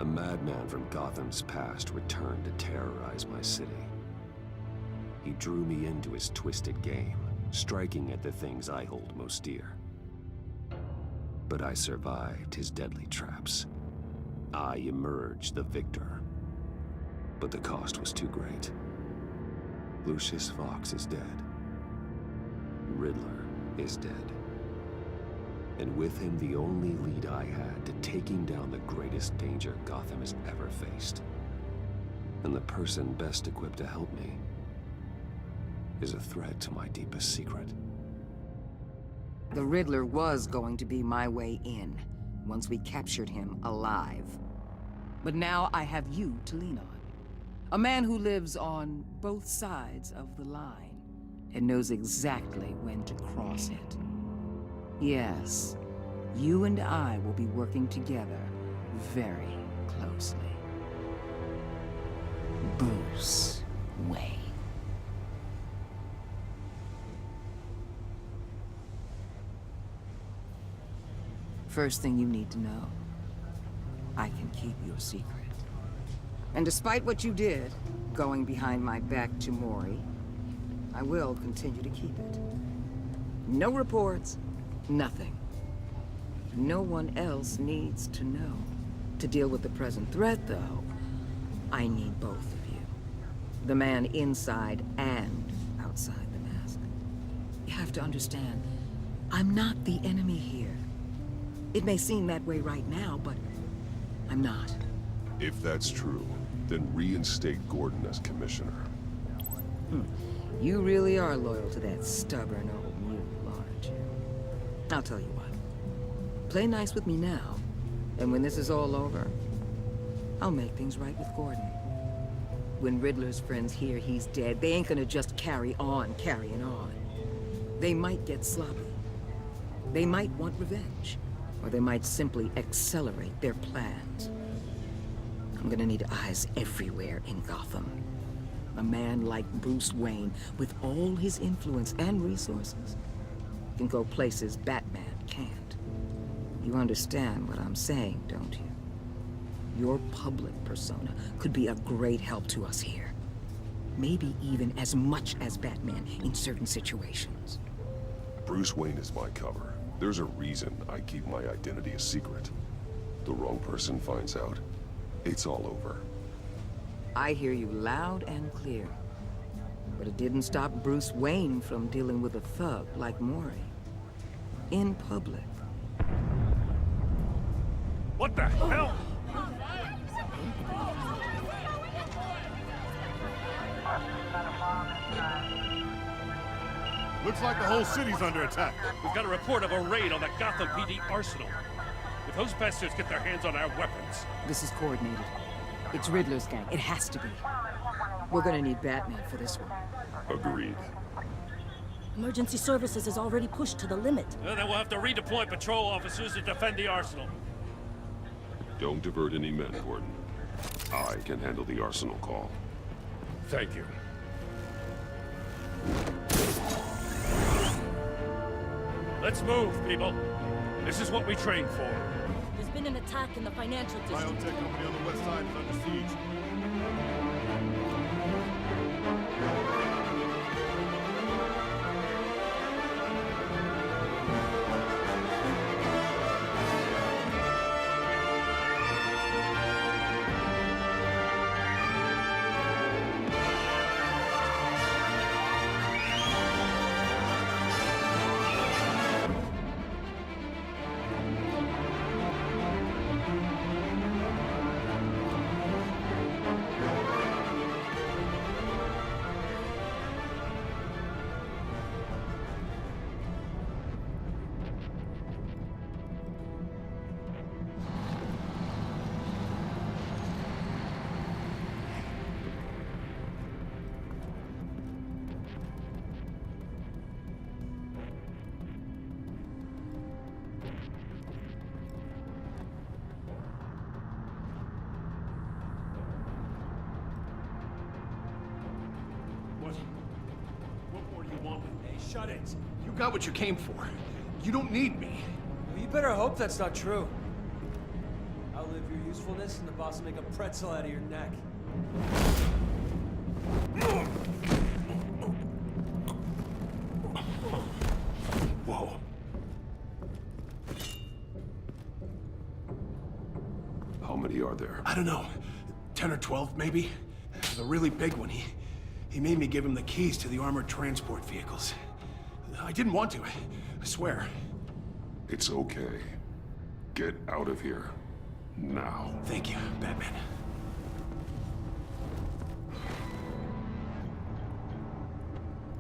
A madman from Gotham's past returned to terrorize my city. He drew me into his twisted game, striking at the things I hold most dear. But I survived his deadly traps. I emerged the victor. But the cost was too great. Lucius Fox is dead. Riddler is dead. And with him, the only lead I had to taking down the greatest danger Gotham has ever faced. And the person best equipped to help me is a threat to my deepest secret. The Riddler was going to be my way in, once we captured him alive. But now I have you to lean on. A man who lives on both sides of the line, and knows exactly when to cross it. Yes, you and I will be working together very closely. Bruce Wayne. First thing you need to know, I can keep your secret. And despite what you did, going behind my back to Mori, I will continue to keep it. No reports, nothing. No one else needs to know. To deal with the present threat, though, I need both of you. The man inside and outside the mask. You have to understand, I'm not the enemy here. It may seem that way right now, but I'm not. If that's true, then reinstate Gordon as commissioner. You really are loyal to that stubborn old mule, aren't you? I'll tell you what. Play nice with me now, and when this is all over, I'll make things right with Gordon. When Riddler's friends hear he's dead, they ain't gonna just carry on carrying on. They might get sloppy. They might want revenge. Or they might simply accelerate their plans. I'm gonna need eyes everywhere in Gotham. A man like Bruce Wayne, with all his influence and resources, can go places Batman can't. You understand what I'm saying, don't you? Your public persona could be a great help to us here. Maybe even as much as Batman in certain situations. Bruce Wayne is my cover. There's a reason I keep my identity a secret. The wrong person finds out, it's all over. I hear you loud and clear. But it didn't stop Bruce Wayne from dealing with a thug like Mori. In public. What the hell? Looks like the whole city's under attack. We've got a report of a raid on the Gotham PD arsenal. If those bastards get their hands on our weapons... This is coordinated. It's Riddler's gang. It has to be. We're gonna need Batman for this one. Agreed. Emergency services is already pushed to the limit. Then we'll have to redeploy patrol officers to defend the arsenal. Don't divert any men, Gordon. I can handle the arsenal call. Thank you. Let's move, people. This is what we trained for. There's been an attack in the financial district. Biotech company on the west side is under siege. Shut it. You got what you came for. You don't need me. Well, you better hope that's not true. I'll live your usefulness, and the boss will make a pretzel out of your neck. Whoa. How many are there? I don't know. 10 or 12, maybe? The really big one, he made me give him the keys to the armored transport vehicles. I didn't want to, I swear. It's okay. Get out of here. Now. Thank you, Batman.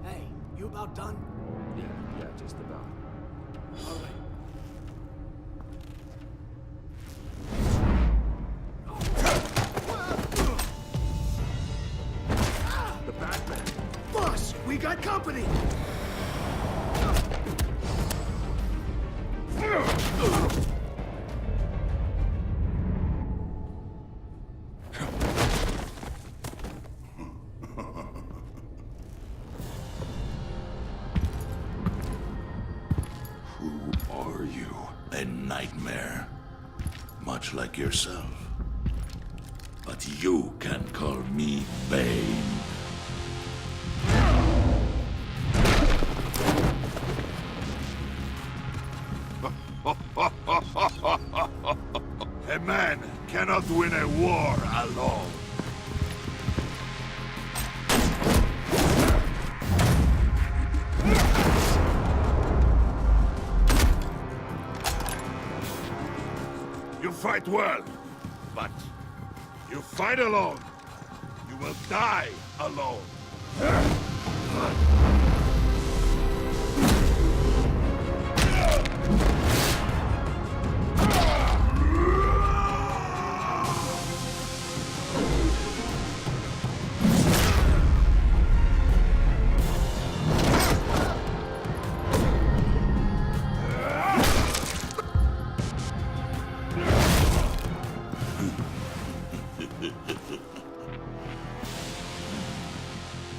Hey, you about done? Yeah, just about. All right. The Batman! Boss, we got company! Who are you? A nightmare, much like yourself. But you can call me Bane. A man cannot win a war alone. You fight well, but you fight alone. You will die alone.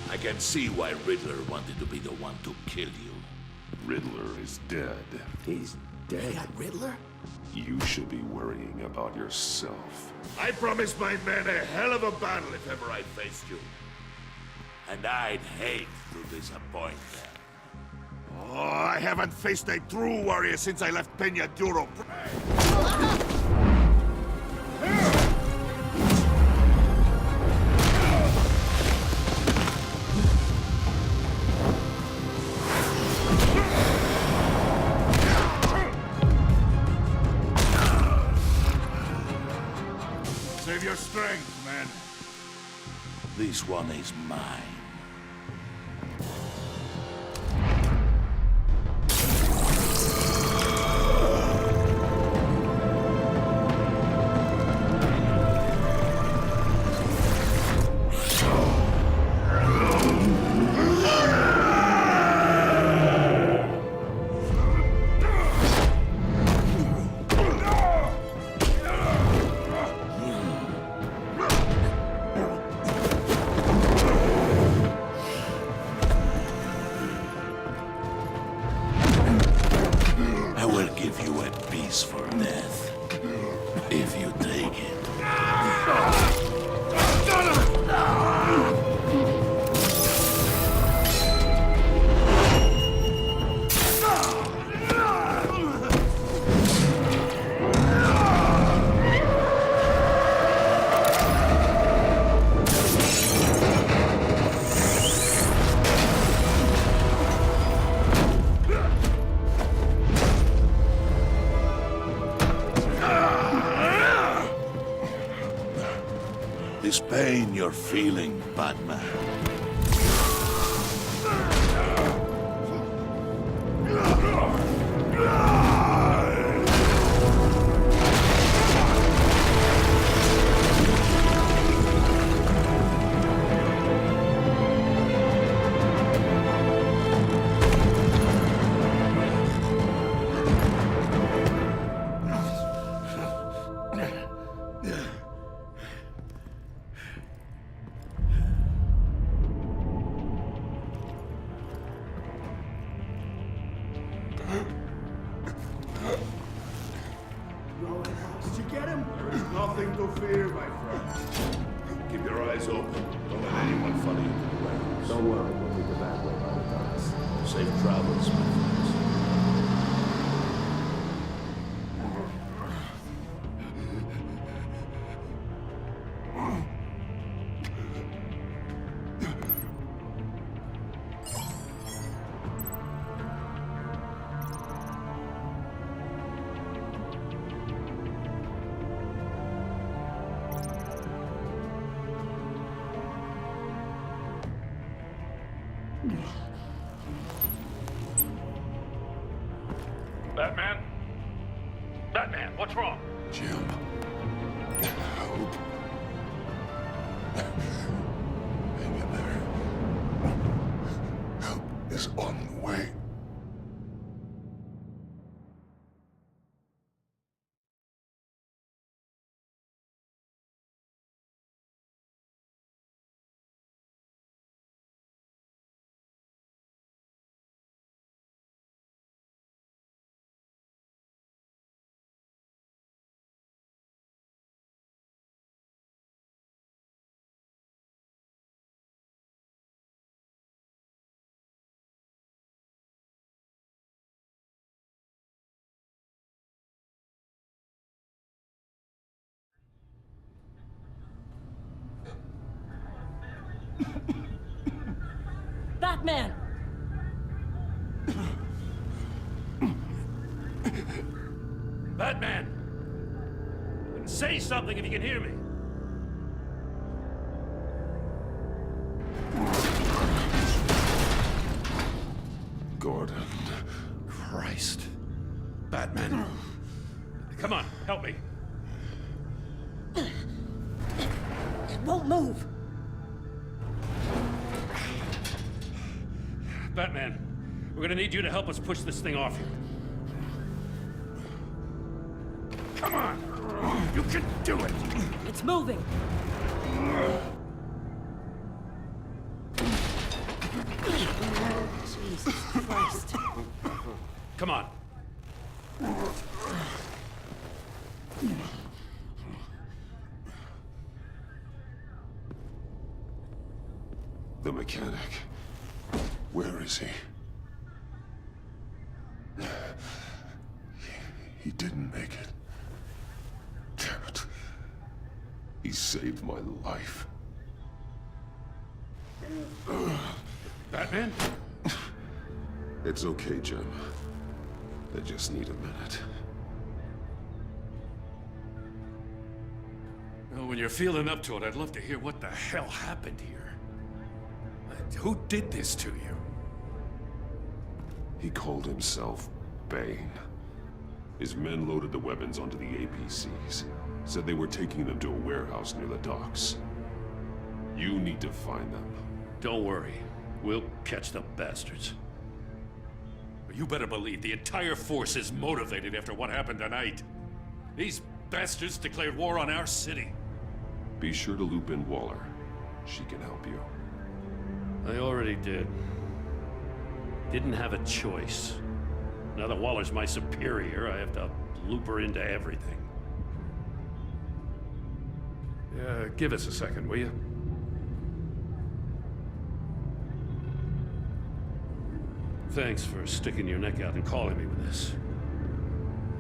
I can see why Riddler wanted to be the one to kill you. Riddler is dead. He's dead. Riddler? You should be worrying about yourself. I promised my men a hell of a battle if ever I faced you. And I'd hate to disappoint them. Oh, I haven't faced a true warrior since I left Peña Duro. Save your strength, man. This one is mine. I will give you a piece for death, if you take it. This pain you're feeling, Batman. nothing to fear, my friend. Keep your eyes open. Don't let anyone follow you to the warehouse. Don't worry, we'll leave the back way by the docks. Safe travels, my friends. Batman? Batman, what's wrong? Jim. Hope. Hang in there. Help is on the way. Batman! Batman! Say something if you can hear me. Gordon. Christ. Batman. Come on, help me. It won't move. Batman, we're gonna need you to help us push this thing off you. Come on! You can do it! It's moving. Jesus Christ. Come on. The mechanic. Where is he? He didn't make it. Damn it. He saved my life. Batman? It's okay, Jim. I just need a minute. Well, when you're feeling up to it, I'd love to hear what the hell happened here. Who did this to you? He called himself Bane. His men loaded the weapons onto the APCs. Said they were taking them to a warehouse near the docks. You need to find them. Don't worry. We'll catch the bastards. But you better believe the entire force is motivated after what happened tonight. These bastards declared war on our city. Be sure to loop in Waller. She can help you. I already did. Didn't have a choice. Now that Waller's my superior, I have to loop her into everything. Yeah, give us a second, will you? Thanks for sticking your neck out and calling me with this.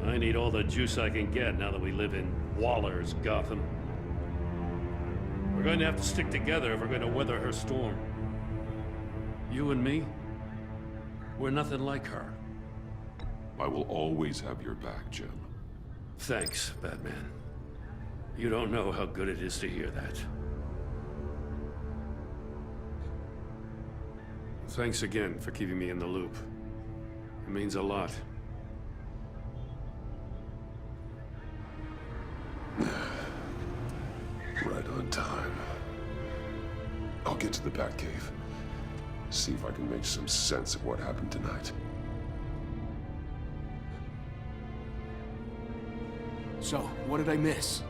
I need all the juice I can get now that we live in Waller's Gotham. We're going to have to stick together if we're going to weather her storm. You and me, we're nothing like her. I will always have your back, Jim. Thanks, Batman. You don't know how good it is to hear that. Thanks again for keeping me in the loop. It means a lot. Right on time. I'll get to the Batcave. See if I can make some sense of what happened tonight. So, what did I miss?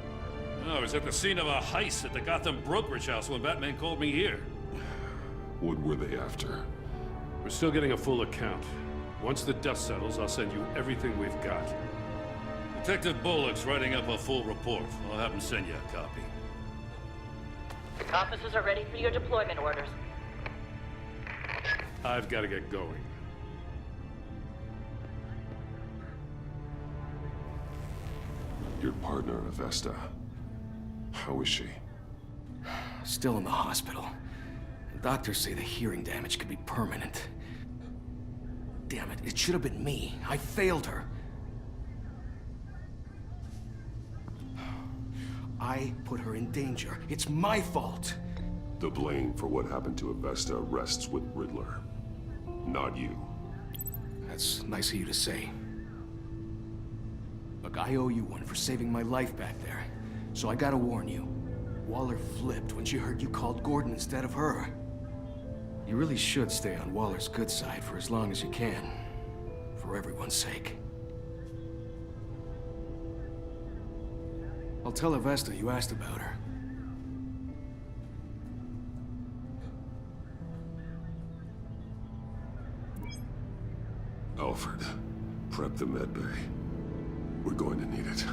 I was at the scene of a heist at the Gotham brokerage house when Batman called me here. What were they after? We're still getting a full account. Once the dust settles, I'll send you everything we've got. Detective Bullock's writing up a full report. I'll have him send you a copy. Officers are ready for your deployment orders. I've got to get going. Your partner, Avesta. How is she? Still in the hospital. Doctors say the hearing damage could be permanent. Damn it, it should have been me. I failed her. I put her in danger. It's my fault. The blame for what happened to Avesta rests with Riddler, not you. That's nice of you to say. Look, I owe you one for saving my life back there. So I gotta warn you. Waller flipped when she heard you called Gordon instead of her. You really should stay on Waller's good side for as long as you can. For everyone's sake. I'll tell Avesta you asked about her. Alfred, prep the med bay. We're going to need it.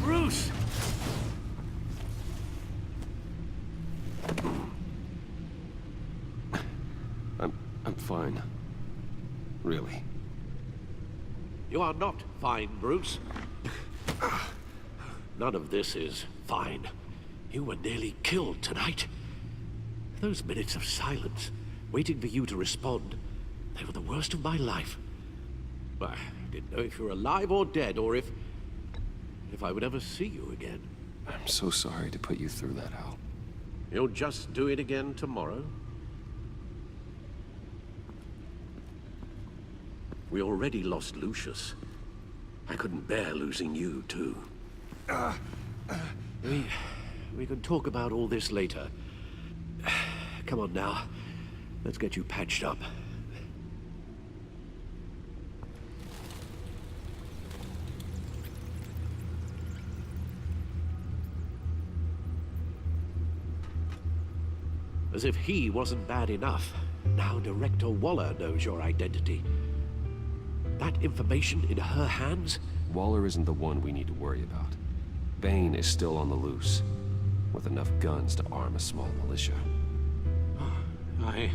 Bruce! I'm fine. Really. You are not fine, Bruce. None of this is fine. You were nearly killed tonight. Those minutes of silence, waiting for you to respond, they were the worst of my life. I didn't know if you were alive or dead, or if I would ever see you again. I'm so sorry to put you through that, Al. You'll just do it again tomorrow? We already lost Lucius. I couldn't bear losing you, too. We can talk about all this later. Come on now. Let's get you patched up. As if he wasn't bad enough, now Director Waller knows your identity. That information in her hands? Waller isn't the one we need to worry about. Bane is still on the loose, with enough guns to arm a small militia. I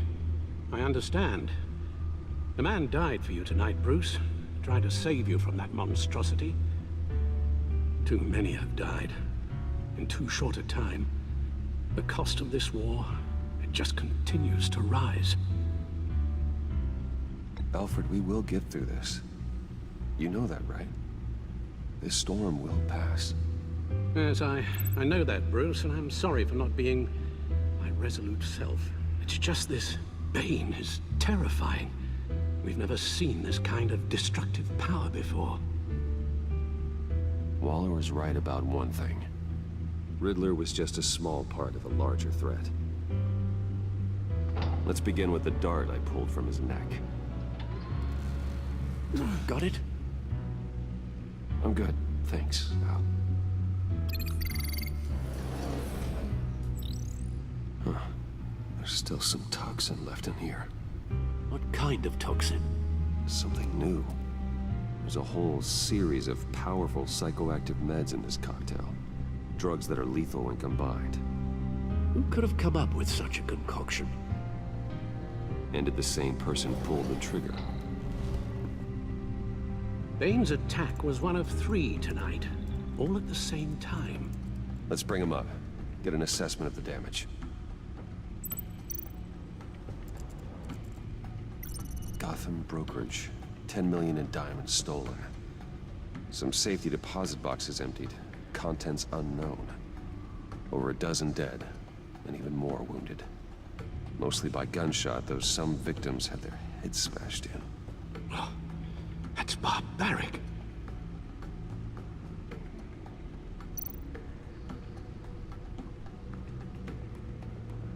understand. The man died for you tonight, Bruce. Tried to save you from that monstrosity. Too many have died. In too short a time. The cost of this war, it just continues to rise. Alfred, we will get through this. You know that, right? This storm will pass. Yes, I know that, Bruce, and I'm sorry for not being my resolute self. It's just this Bane is terrifying. We've never seen this kind of destructive power before. Waller was right about one thing. Riddler was just a small part of a larger threat. Let's begin with the dart I pulled from his neck. Got it? I'm good, thanks, Al. Huh. There's still some toxin left in here. What kind of toxin? Something new. There's a whole series of powerful psychoactive meds in this cocktail. Drugs that are lethal when combined. Who could have come up with such a concoction? And did the same person pull the trigger? Bane's attack was one of 3 tonight, all at the same time. Let's bring him up. Get an assessment of the damage. Gotham brokerage. 10 million in diamonds stolen. Some safety deposit boxes emptied. Contents unknown. Over a dozen dead, and even more wounded. Mostly by gunshot, though some victims had their heads smashed in. Oh, that's barbaric.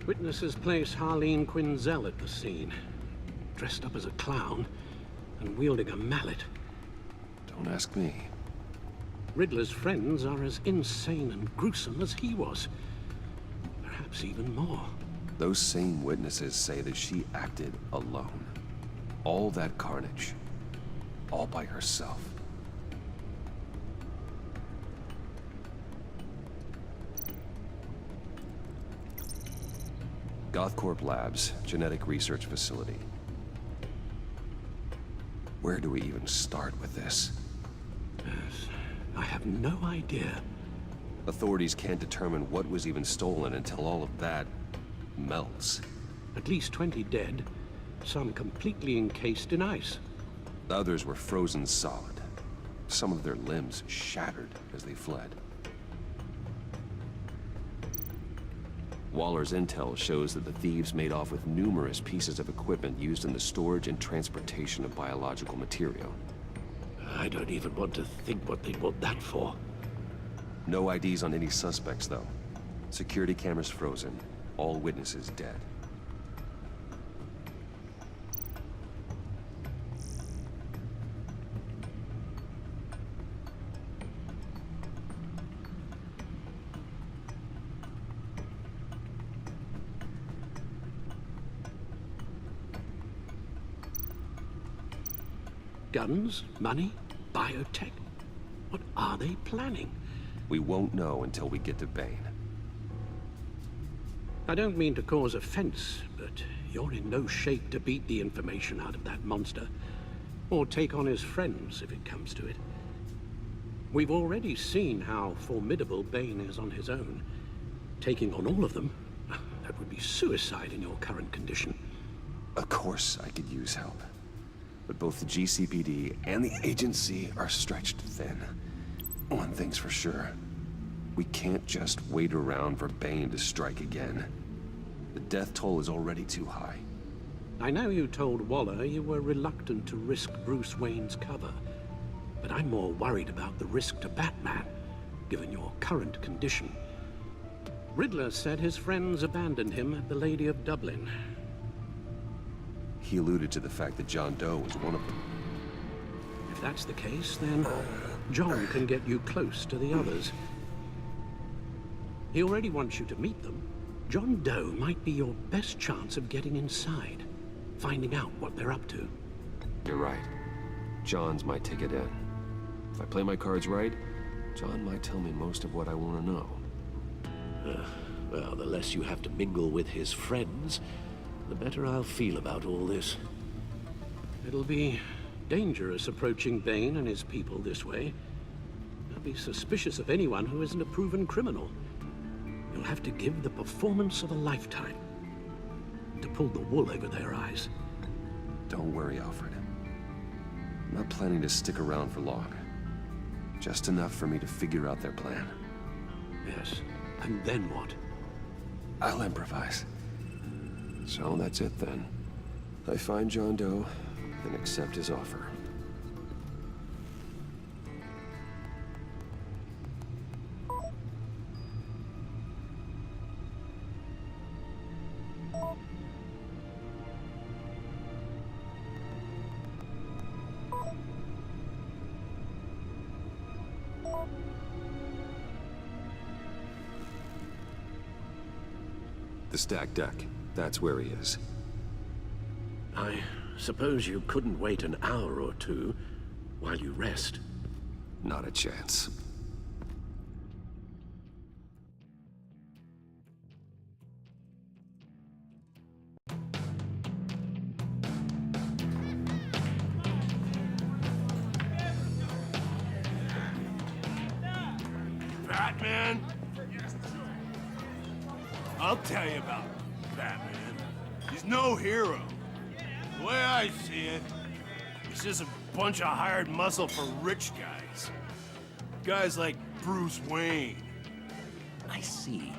Witnesses place Harleen Quinzel at the scene, dressed up as a clown and wielding a mallet. Don't ask me. Riddler's friends are as insane and gruesome as he was. Perhaps even more. Those same witnesses say that she acted alone. All that carnage. All by herself. Gothcorp Labs, genetic research facility. Where do we even start with this? Yes, I have no idea. Authorities can't determine what was even stolen until all of that melts. At least 20 dead, some completely encased in ice. Others were frozen solid. Some of their limbs shattered as they fled. Waller's intel shows that the thieves made off with numerous pieces of equipment used in the storage and transportation of biological material. I don't even want to think what they'd want that for. No IDs on any suspects, though. Security cameras frozen. All witnesses dead. Guns? Money? Biotech? What are they planning? We won't know until we get to Bane. I don't mean to cause offense, but you're in no shape to beat the information out of that monster. Or take on his friends, if it comes to it. We've already seen how formidable Bane is on his own. Taking on all of them, that would be suicide in your current condition. Of course I could use help. But both the GCPD and the agency are stretched thin. One thing's for sure. We can't just wait around for Bane to strike again. The death toll is already too high. I know you told Waller you were reluctant to risk Bruce Wayne's cover, but I'm more worried about the risk to Batman, given your current condition. Riddler said his friends abandoned him at the Lady of Dublin. He alluded to the fact that John Doe was one of them. If that's the case, then John can get you close to the others. He already wants you to meet them. John Doe might be your best chance of getting inside, finding out what they're up to. You're right. John's my ticket in. If I play my cards right, John might tell me most of what I want to know. Well, the less you have to mingle with his friends, the better I'll feel about all this. It'll be dangerous approaching Bane and his people this way. They'll be suspicious of anyone who isn't a proven criminal. You'll have to give the performance of a lifetime to pull the wool over their eyes. Don't worry, Alfred. I'm not planning to stick around for long. Just enough for me to figure out their plan. Yes, and then what? I'll improvise. So that's it then. I find John Doe and accept his offer. The stacked deck. That's where he is. I suppose you couldn't wait an hour or two while you rest? Not a chance. Batman? I'll tell you about Batman. He's no hero. The way I see it, he's just a bunch of hired muscle for rich guys. Guys like Bruce Wayne. I see.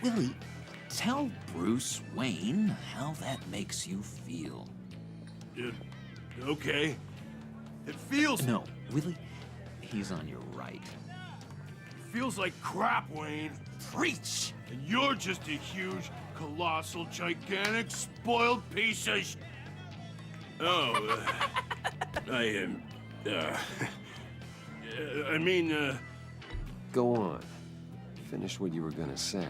Willie, tell Bruce Wayne how that makes you feel. It Okay. It feels... No, Willie, he's on your right. feels like crap, Wayne. Preach! And you're just a huge, colossal, gigantic, spoiled piece of sh... Oh, I am... I mean, Go on. Finish what you were gonna say.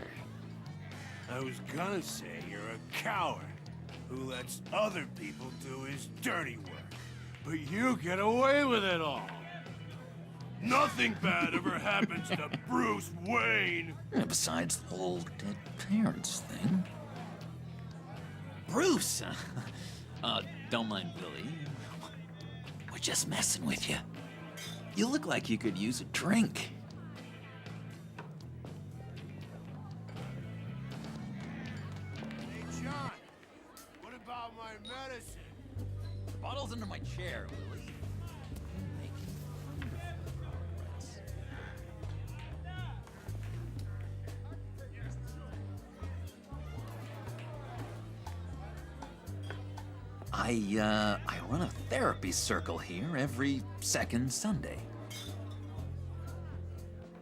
I was gonna say you're a coward who lets other people do his dirty work. But you get away with it all. Nothing bad ever happens to Bruce Wayne. And besides the whole dead parents thing. Bruce! Don't mind Billy. We're just messing with you. You look like you could use a drink. Hey, John, what about my medicine? The bottle's under my chair, Willie. You're making wonderful progress. I run a therapy circle here every second Sunday.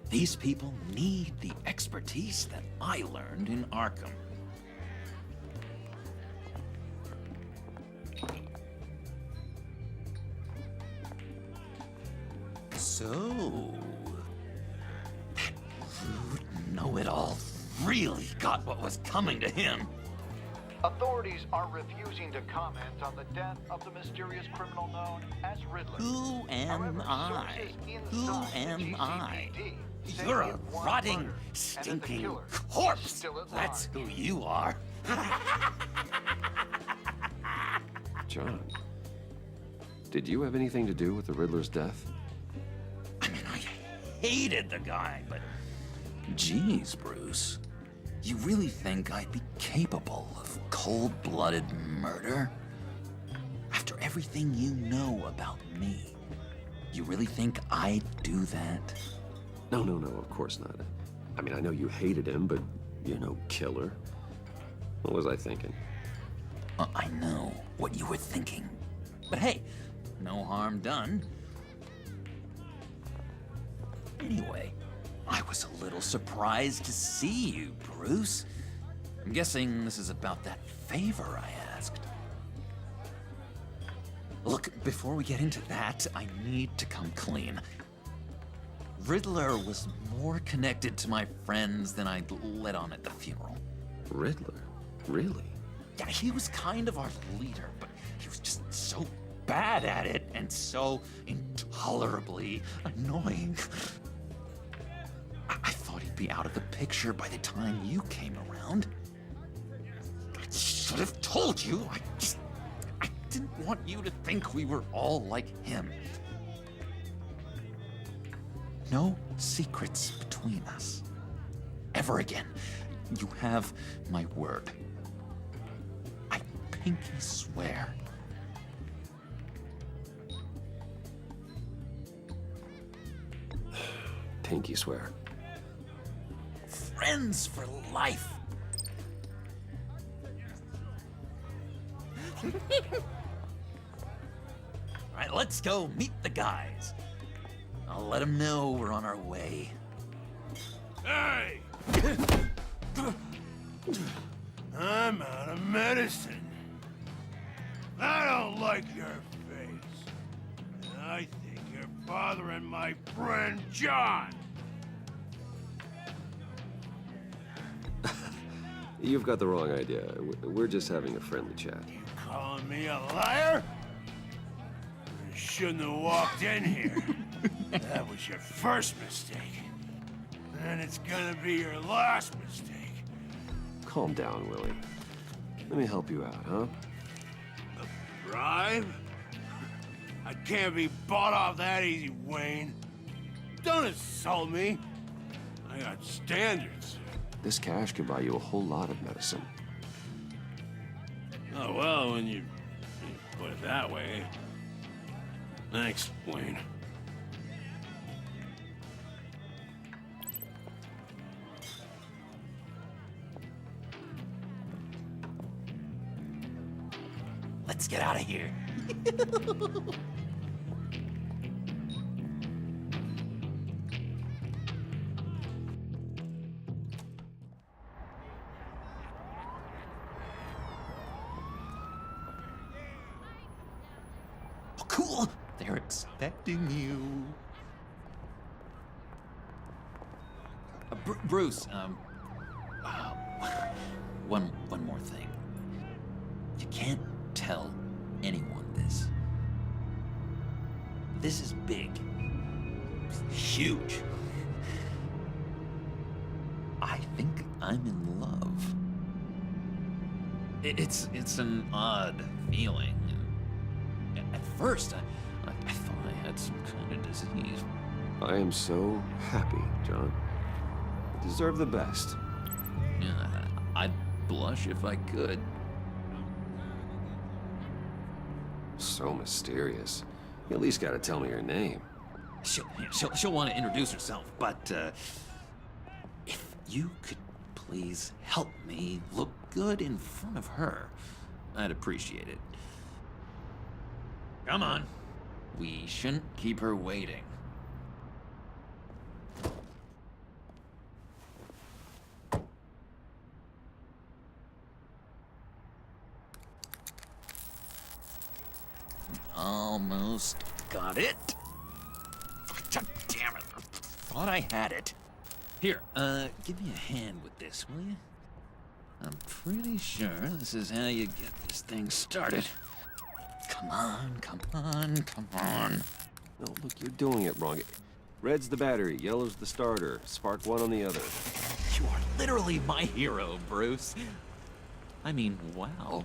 These people need the expertise that I learned in Arkham. So, that rude know-it-all really got what was coming to him. Authorities are refusing to comment on the death of the mysterious criminal known as Riddler. Who am However, I? sources Who inside the am I? GCPD say You're he a had one rotting, murder, and that the stinking killer is corpse. still at That's large. who you are. John, did you have anything to do with the Riddler's death? I mean, I hated the guy, but... Geez, Bruce. You really think I'd be capable of cold-blooded murder? After everything you know about me, you really think I'd do that? No, of course not. I mean, I know you hated him, but you're no killer. What was I thinking? I know what you were thinking. But hey, no harm done. Anyway, I was a little surprised to see you, Bruce. I'm guessing this is about that favor I asked. Look, before we get into that, I need to come clean. Riddler was more connected to my friends than I'd let on at the funeral. Riddler? Really? Yeah, he was kind of our leader, but he was just so bad at it and so intolerably annoying. I thought he'd be out of the picture by the time you came around. I should have told you. I didn't want you to think we were all like him. No secrets between us. Ever again. You have my word. I pinky swear. Pinky swear. Friends for life. All right, let's go meet the guys. I'll let them know we're on our way. Hey! I'm out of medicine. I don't like your face. And I think you're bothering my friend John. You've got the wrong idea. We're just having a friendly chat. You calling me a liar? You shouldn't have walked in here. That was your first mistake. And it's gonna be your last mistake. Calm down, Willie. Let me help you out, huh? A bribe? I can't be bought off that easy, Wayne. Don't insult me. I got standards. This cash could buy you a whole lot of medicine. Oh, well, when you put it that way. Thanks, Wayne. Let's get out of here. Oh, cool! They're expecting you. Bruce, one more thing. You can't tell anyone this. This is big. Huge. I think I'm in love. It's an odd feeling. At first, I thought I had some kind of disease. I am so happy, John. You deserve the best. Yeah, I'd blush if I could. So mysterious. You at least gotta tell me her name. She'll want to introduce herself, but if you could please help me look good in front of her, I'd appreciate it. Come on. We shouldn't keep her waiting. Almost got it. Damn it. Thought I had it. Here, give me a hand with this, will you? I'm pretty sure this is how you get this thing started. Come on, come on, come on. No, look, you're doing it wrong. Red's the battery, yellow's the starter. Spark one on the other. You are literally my hero, Bruce. I mean, wow.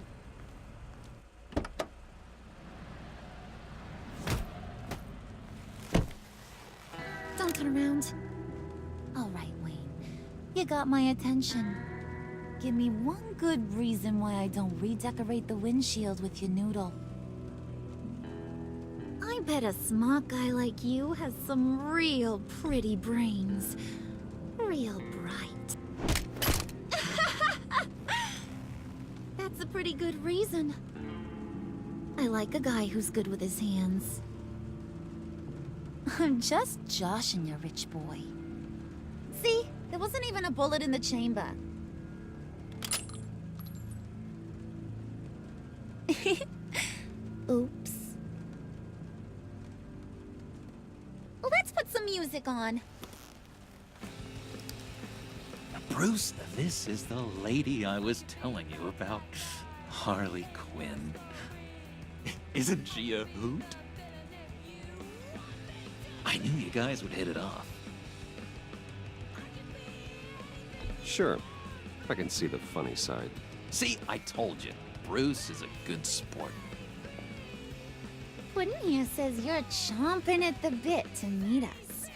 Don't turn around. All right, Wayne. You got my attention. Give me one good reason why I don't redecorate the windshield with your noodle. I bet a smart guy like you has some real pretty brains. Real bright. That's a pretty good reason. I like a guy who's good with his hands. I'm just joshing you, rich boy. See? There wasn't even a bullet in the chamber. Oops. Let's put some music on. Bruce, this is the lady I was telling you about. Harley Quinn. Isn't she a hoot? I knew you guys would hit it off. Sure. I can see the funny side. See, I told you. Bruce is a good sport. Puddin' here says you're chomping at the bit to meet us.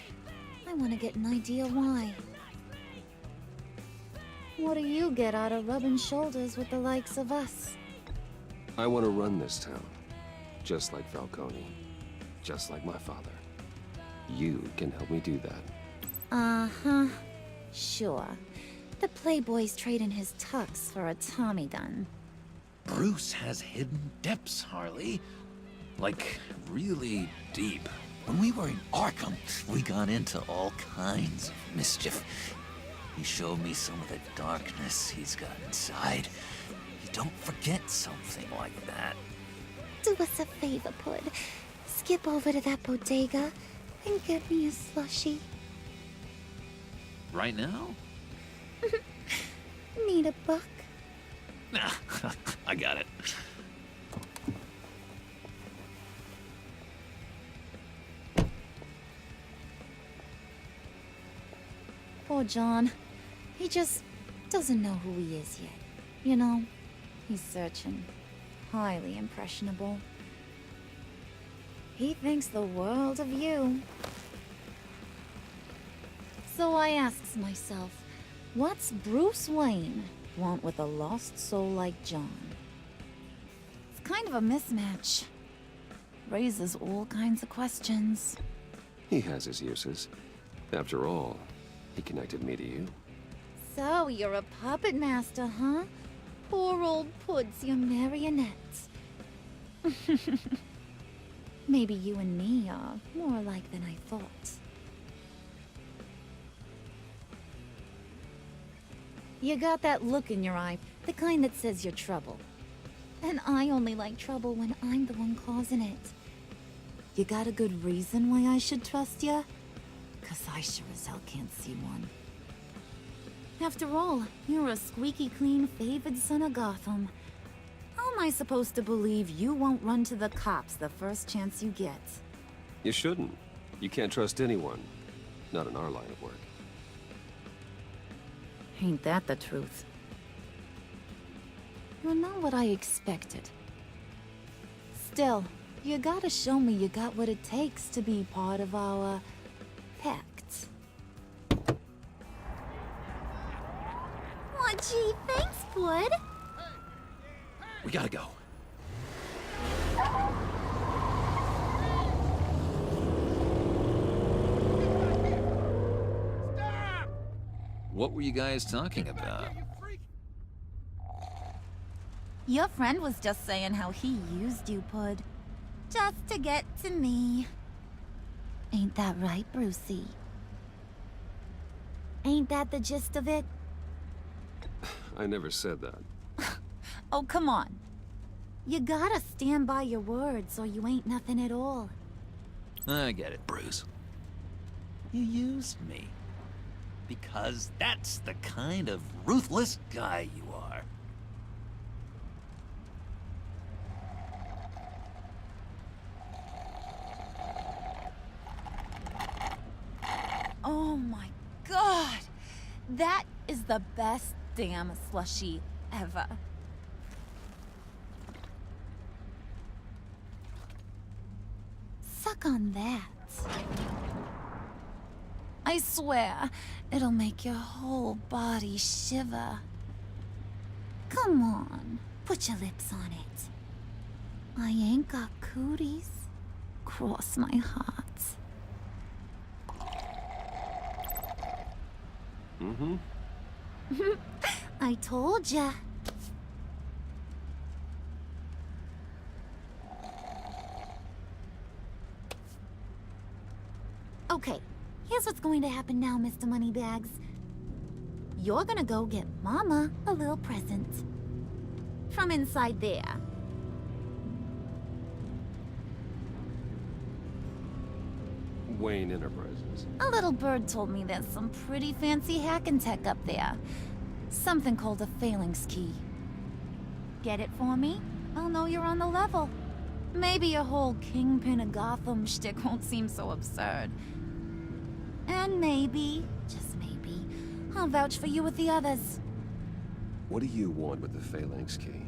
I want to get an idea why. What do you get out of rubbing shoulders with the likes of us? I want to run this town. Just like Falcone. Just like my father. You can help me do that. Uh-huh. Sure. The Playboy's trading his tux for a Tommy gun. Bruce has hidden depths, Harley. Like, really deep. When we were in Arkham, we got into all kinds of mischief. He showed me some of the darkness he's got inside. You don't forget something like that. Do us a favor, Pud. Skip over to that bodega and get me a slushie. Right now? Need a buck? Nah, I got it. Poor John. He just doesn't know who he is yet. You know, he's searching. Highly impressionable. He thinks the world of you. So I asks myself, what's Bruce Wayne want with a lost soul like John? It's kind of a mismatch. Raises all kinds of questions. He has his uses. After all, he connected me to you. So you're a puppet master, huh? Poor old Pud's your marionette. Maybe you and me are more alike than I thought. You got that look in your eye, the kind that says you're trouble. And I only like trouble when I'm the one causing it. You got a good reason why I should trust you? 'Cause I sure as hell can't see one. After all, you're a squeaky clean favored son of Gotham. How am I supposed to believe you won't run to the cops the first chance you get? You shouldn't. You can't trust anyone. Not in our line of work. Ain't that the truth? You're not what I expected. Still, you gotta show me you got what it takes to be part of our pact. Aw, gee, thanks, bud. We gotta go. What were you guys talking about? Your friend was just saying how he used you, Pud. Just to get to me. Ain't that right, Brucey? Ain't that the gist of it? I never said that. Oh, come on. You gotta stand by your words or you ain't nothing at all. I get it, Bruce. You used me. Because that's the kind of ruthless guy you are. Oh my god! That is the best damn slushie ever. Suck on that. I swear, it'll make your whole body shiver. Come on, put your lips on it. I ain't got cooties. Cross my heart. Mm-hmm. I told ya. Okay, here's what's going to happen now, Mr. Moneybags. You're gonna go get Mama a little present. From inside there. Wayne Enterprises. A little bird told me there's some pretty fancy hacking tech up there. Something called a phalanx key. Get it for me? I'll know you're on the level. Maybe your whole Kingpin of Gotham shtick won't seem so absurd. And maybe, just maybe, I'll vouch for you with the others. What do you want with the phalanx key?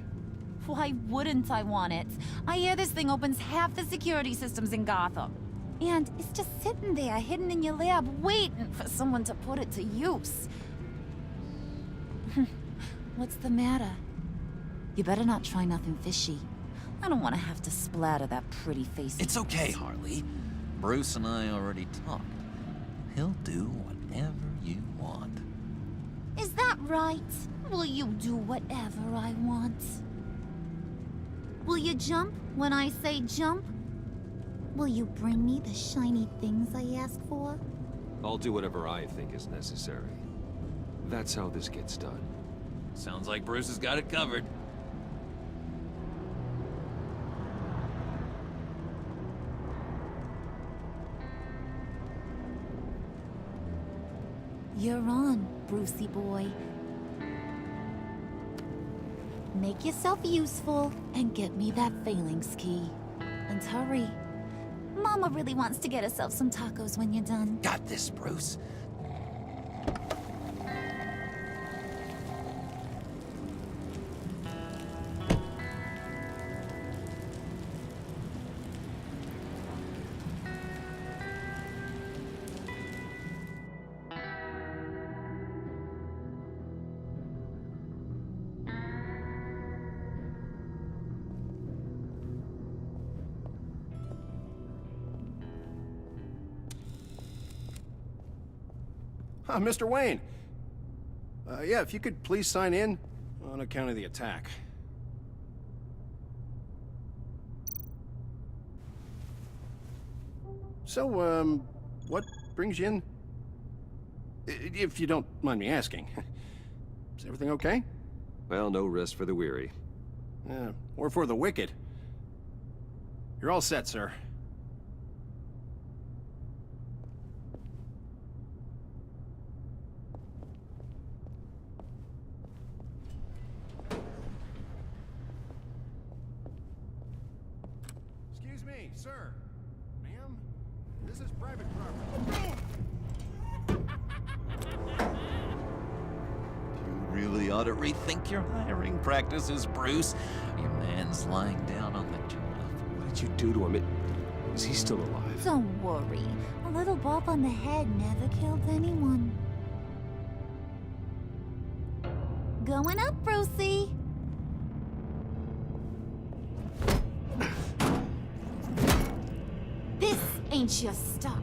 Why wouldn't I want it? I hear this thing opens half the security systems in Gotham. And it's just sitting there, hidden in your lab, waiting for someone to put it to use. What's the matter? You better not try nothing fishy. I don't want to have to splatter that pretty face. It's okay, Harley. Bruce and I already talked. He'll do whatever you want. Is that right? Will you do whatever I want? Will you jump when I say jump? Will you bring me the shiny things I ask for? I'll do whatever I think is necessary. That's how this gets done. Sounds like Bruce has got it covered. You're on, Brucey boy. Make yourself useful and get me that phalanx key. And hurry. Mama really wants to get herself some tacos when you're done. Got this, Bruce. Mr. Wayne. Yeah, if you could please sign in on account of the attack. So, what brings you in? If you don't mind me asking. Is everything okay? Well, no rest for the weary. Or for the wicked. You're all set, sir. Excuse me, sir. Ma'am? This is private property. You really ought to rethink your hiring practices, Bruce. Your man's lying down on the job. What did you do to him? Is he still alive? Don't worry. A little bump on the head never killed anyone. Going up, Brucey. This ain't your stop.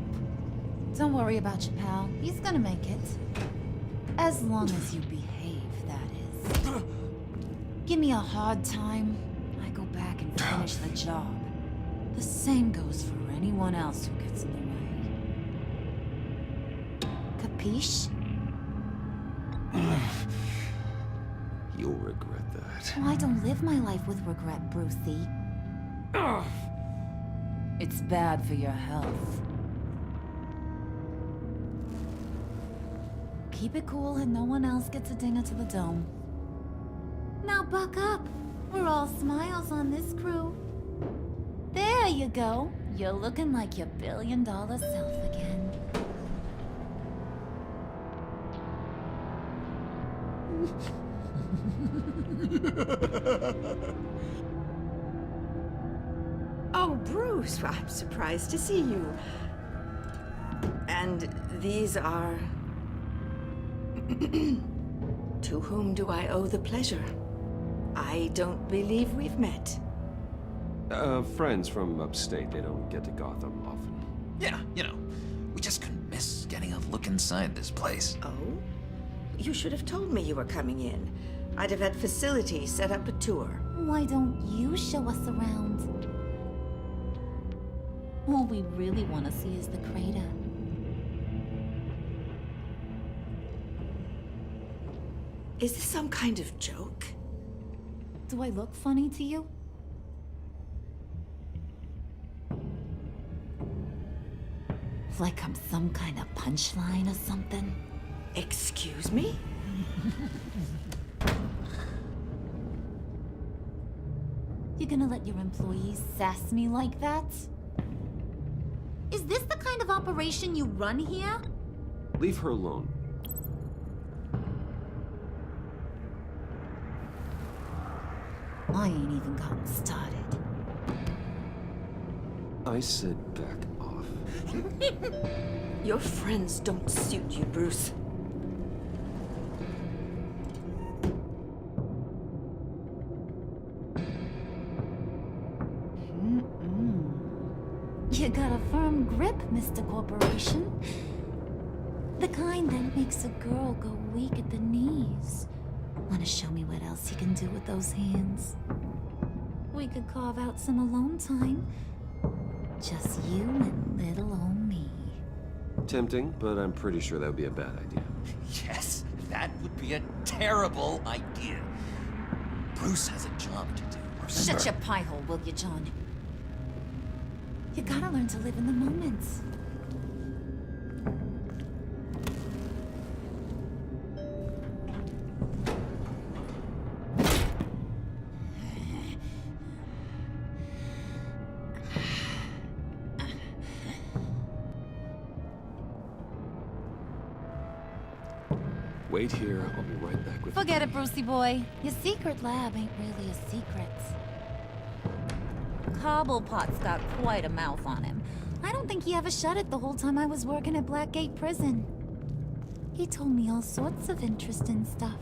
Don't worry about your pal. He's gonna make it. As long as you behave, that is. Give me a hard time, I go back and finish the job. The same goes for anyone else who gets in the way. Capiche? You'll regret that. Oh, I don't live my life with regret, Brucey. It's bad for your health. Keep it cool and no one else gets a dinger to the dome. Now buck up. We're all smiles on this crew. There you go. You're looking like your billion-dollar self again. Oh, Bruce, I'm surprised to see you. And these are... To whom do I owe the pleasure? I don't believe we've met. Friends from upstate. They don't get to Gotham often. Yeah, you know, we just couldn't miss getting a look inside this place. Oh? You should have told me you were coming in. I'd have had facilities set up a tour. Why don't you show us around? All we really want to see is the crater. Is this some kind of joke? Do I look funny to you? Like I'm some kind of punchline or something? Excuse me? You gonna let your employees sass me like that? Is this the kind of operation you run here? Leave her alone. I ain't even gotten started. I said back off. Your friends don't suit you, Bruce. You got a firm grip, Mr. Corporation. The kind that makes a girl go weak at the knees. Wanna show me what else you can do with those hands? We could carve out some alone time. Just you and little old me. Tempting, but I'm pretty sure that would be a bad idea. Yes, that would be a terrible idea. Bruce has a job to do. Shut your pie hole, will you, John? You gotta learn to live in the moment. Wait here, I'll be right back with Forget it, Brucey boy. Your secret lab ain't really a secret. Cobblepot's got quite a mouth on him. I don't think he ever shut it the whole time I was working at Blackgate Prison. He told me all sorts of interesting stuff.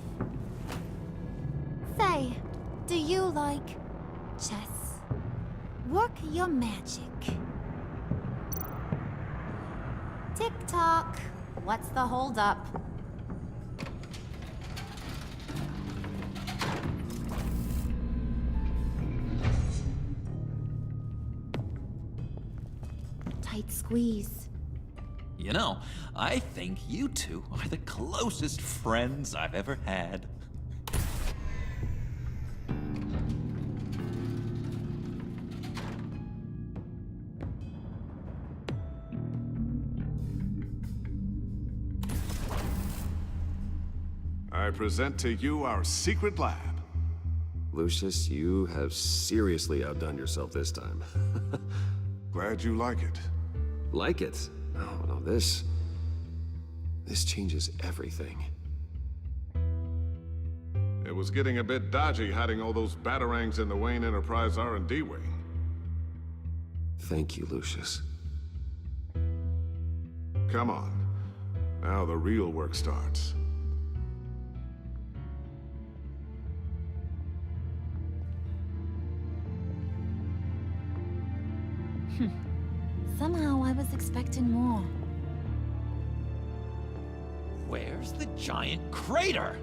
Say, do you like chess? Work your magic. Tick-tock. What's the holdup? tight squeeze. You know, I think you two are the closest friends I've ever had. I present to you our secret lab. Lucius, you have seriously outdone yourself this time. Glad you like it. Like it? Oh, no, this changes everything. It was getting a bit dodgy hiding all those batarangs in the Wayne Enterprise R&D wing. Thank you, Lucius. Come on. Now the real work starts. Somehow I was expecting more. Where's the giant crater?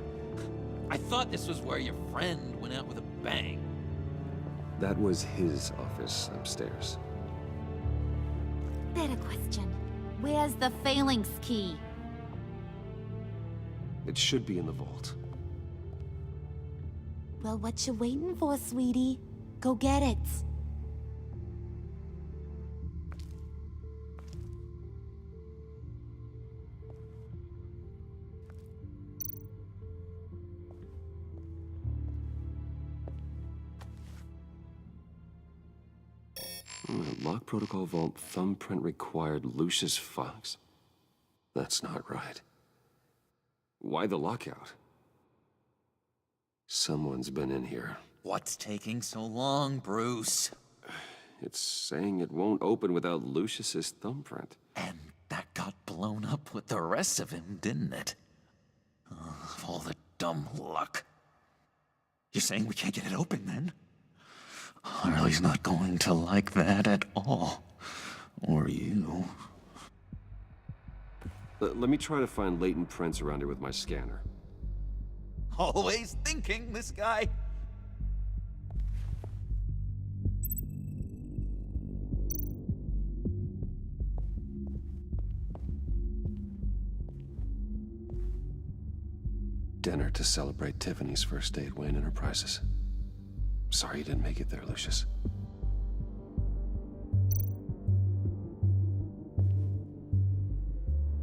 I thought this was where your friend went out with a bang. That was his office upstairs. Better question. Where's the phalanx key? It should be in the vault. Well, what you waiting for, sweetie? Go get it. Lock protocol vault thumbprint required Lucius Fox? That's not right. Why the lockout? Someone's been in here. What's taking so long, Bruce? It's saying it won't open without Lucius's thumbprint. And that got blown up with the rest of him, didn't it? All the dumb luck. You're saying we can't get it open, then? Harley's not going to like that at all. Or you. Let me try to find latent prints around here with my scanner. Always thinking, this guy. Dinner to celebrate Tiffany's first day at Wayne Enterprises. Sorry you didn't make it there, Lucius.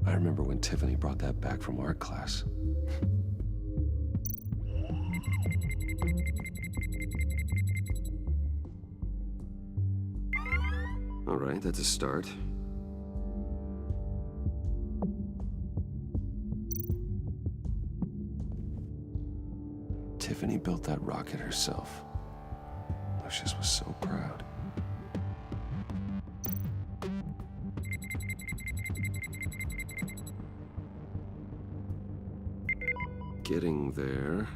I remember when Tiffany brought that back from art class. All right, that's a start. Tiffany built that rocket herself. Lucius was so proud. Getting there.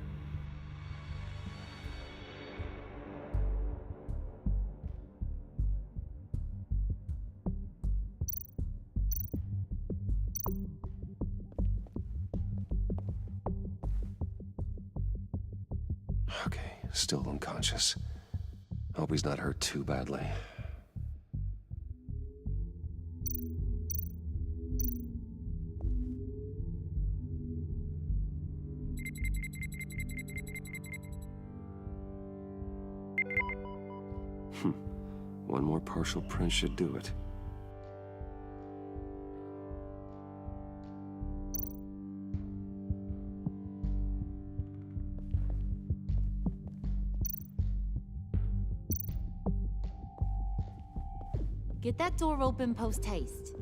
Okay, still unconscious. Hope he's not hurt too badly. One more partial print should do it. Get that door open post-haste.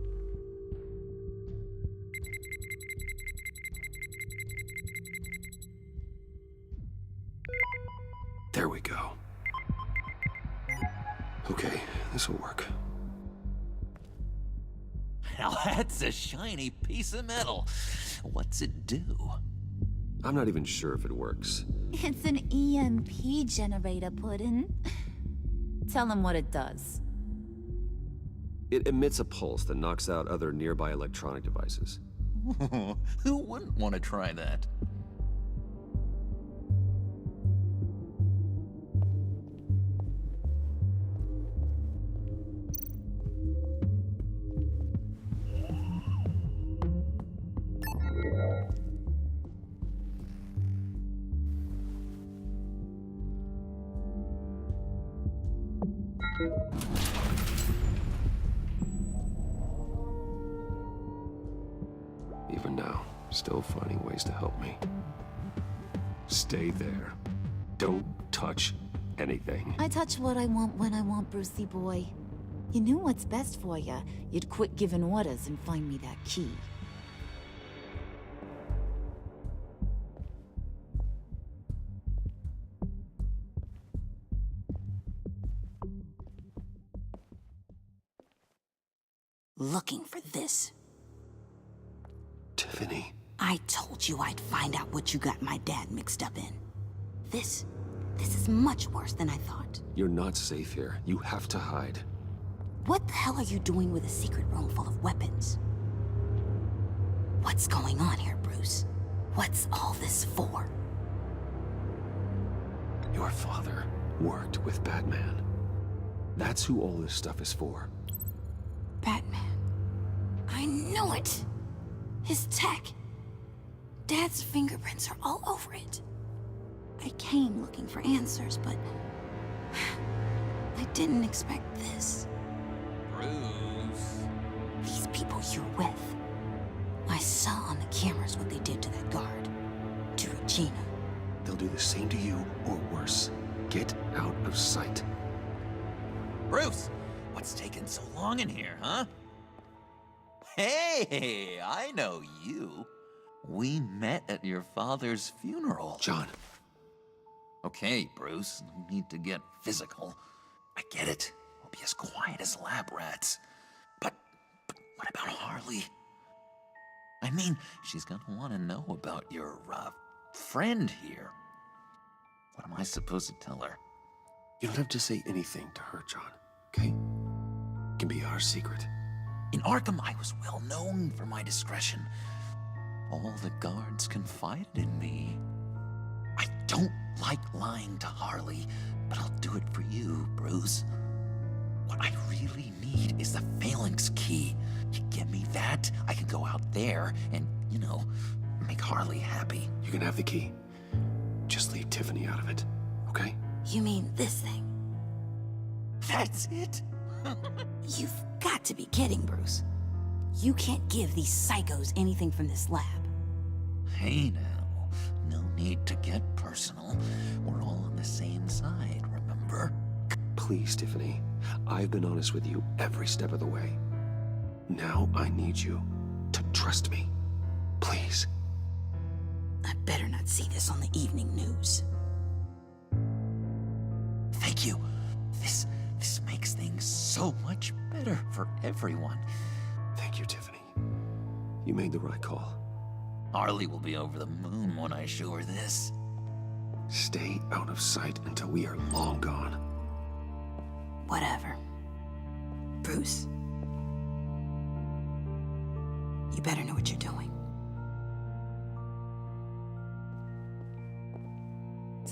There we go. Okay, this will work. Now that's a shiny piece of metal. What's it do? I'm not even sure if it works. It's an EMP generator, Puddin'. Tell him what it does. It emits a pulse that knocks out other nearby electronic devices. Who wouldn't want to try that? Even now, still finding ways to help me. Stay there. Don't touch anything. I touch what I want when I want, Brucey boy. You knew what's best for you. You'd quit giving orders and find me that key. Looking for this. Tiffany. I told you I'd find out what you got my dad mixed up in. This is much worse than I thought. You're not safe here. You have to hide. What the hell are you doing with a secret room full of weapons? What's going on here, Bruce? What's all this for? Your father worked with Batman. That's who all this stuff is for. Batman. I knew it! His tech. Dad's fingerprints are all over it. I came looking for answers, but I didn't expect this. Bruce. These people you're with. I saw on the cameras what they did to that guard. To Regina. They'll do the same to you, or worse. Get out of sight. Bruce, what's taking so long in here, huh? Hey, I know you. We met at your father's funeral. John. Okay, Bruce, no need to get physical. I get it. We'll be as quiet as lab rats. But what about Harley? I mean, she's gonna want to know about your, friend here. What am I supposed to tell her? You don't have to say anything to her, John, okay? It can be our secret. In Arkham, I was well known for my discretion. All the guards confided in me. I don't like lying to Harley, but I'll do it for you, Bruce. What I really need is the Phalanx key. You give me that, I can go out there and, make Harley happy. You can have the key. Just leave Tiffany out of it, okay? You mean this thing? That's it? You've got to be kidding, Bruce. You can't give these psychos anything from this lab. Hey now, no need to get personal. We're all on the same side, remember? Please, Tiffany. I've been honest with you every step of the way. Now I need you to trust me. Please. I better not see this on the evening news. Thank you. This makes things so much better for everyone. Thank you, Tiffany. You made the right call. Harley will be over the moon when I show her this. Stay out of sight until we are long gone. Whatever. Bruce. You better know what you're doing.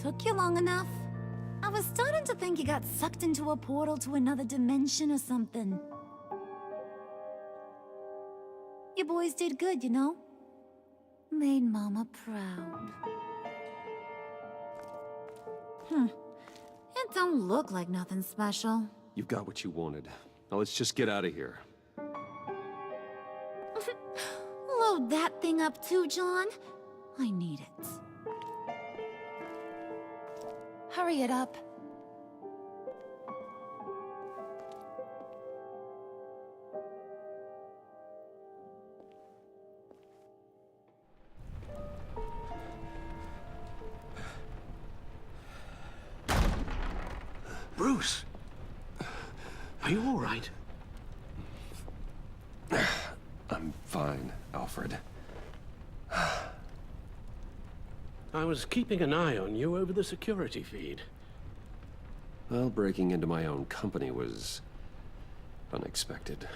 Took you long enough? I was starting to think you got sucked into a portal to another dimension or something. You boys did good, you know? Made Mama proud. It don't look like nothing special. You've got what you wanted. Now let's just get out of here. Load that thing up too, John. I need it. Hurry it up. Bruce! Are you all right? I'm fine, Alfred. I was keeping an eye on you over the security feed. Well, breaking into my own company was unexpected.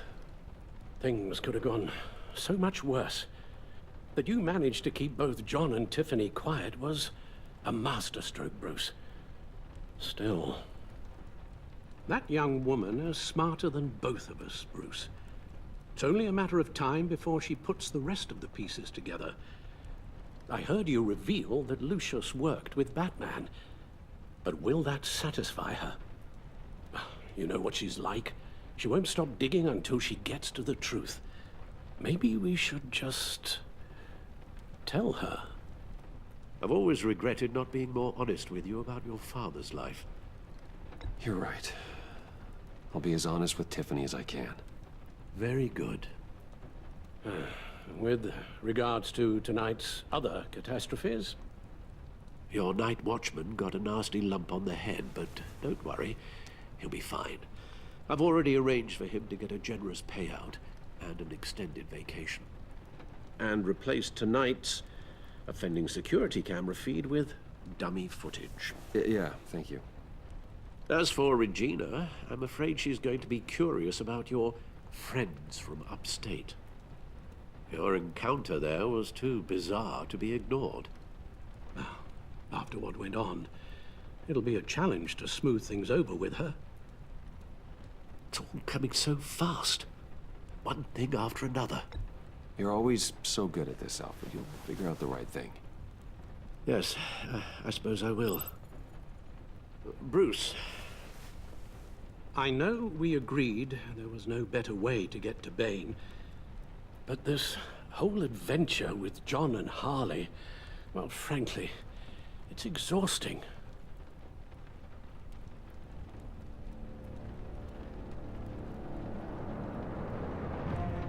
Things could have gone so much worse. That you managed to keep both John and Tiffany quiet was a masterstroke, Bruce. Still, that young woman is smarter than both of us, Bruce. It's only a matter of time before she puts the rest of the pieces together. I heard you reveal that Lucius worked with Batman. But will that satisfy her? You know what she's like. She won't stop digging until she gets to the truth. Maybe we should just tell her. I've always regretted not being more honest with you about your father's life. You're right. I'll be as honest with Tiffany as I can. Very good. With regards to tonight's other catastrophes? Your night watchman got a nasty lump on the head, but don't worry. He'll be fine. I've already arranged for him to get a generous payout and an extended vacation. And replaced tonight's offending security camera feed with dummy footage. Yeah, thank you. As for Regina, I'm afraid she's going to be curious about your friends from upstate. Your encounter there was too bizarre to be ignored. After what went on, it'll be a challenge to smooth things over with her. It's all coming so fast. One thing after another. You're always so good at this, Alfred. You'll figure out the right thing. Yes, I suppose I will. Bruce. I know we agreed there was no better way to get to Bane, but this whole adventure with John and Harley, well, frankly, it's exhausting.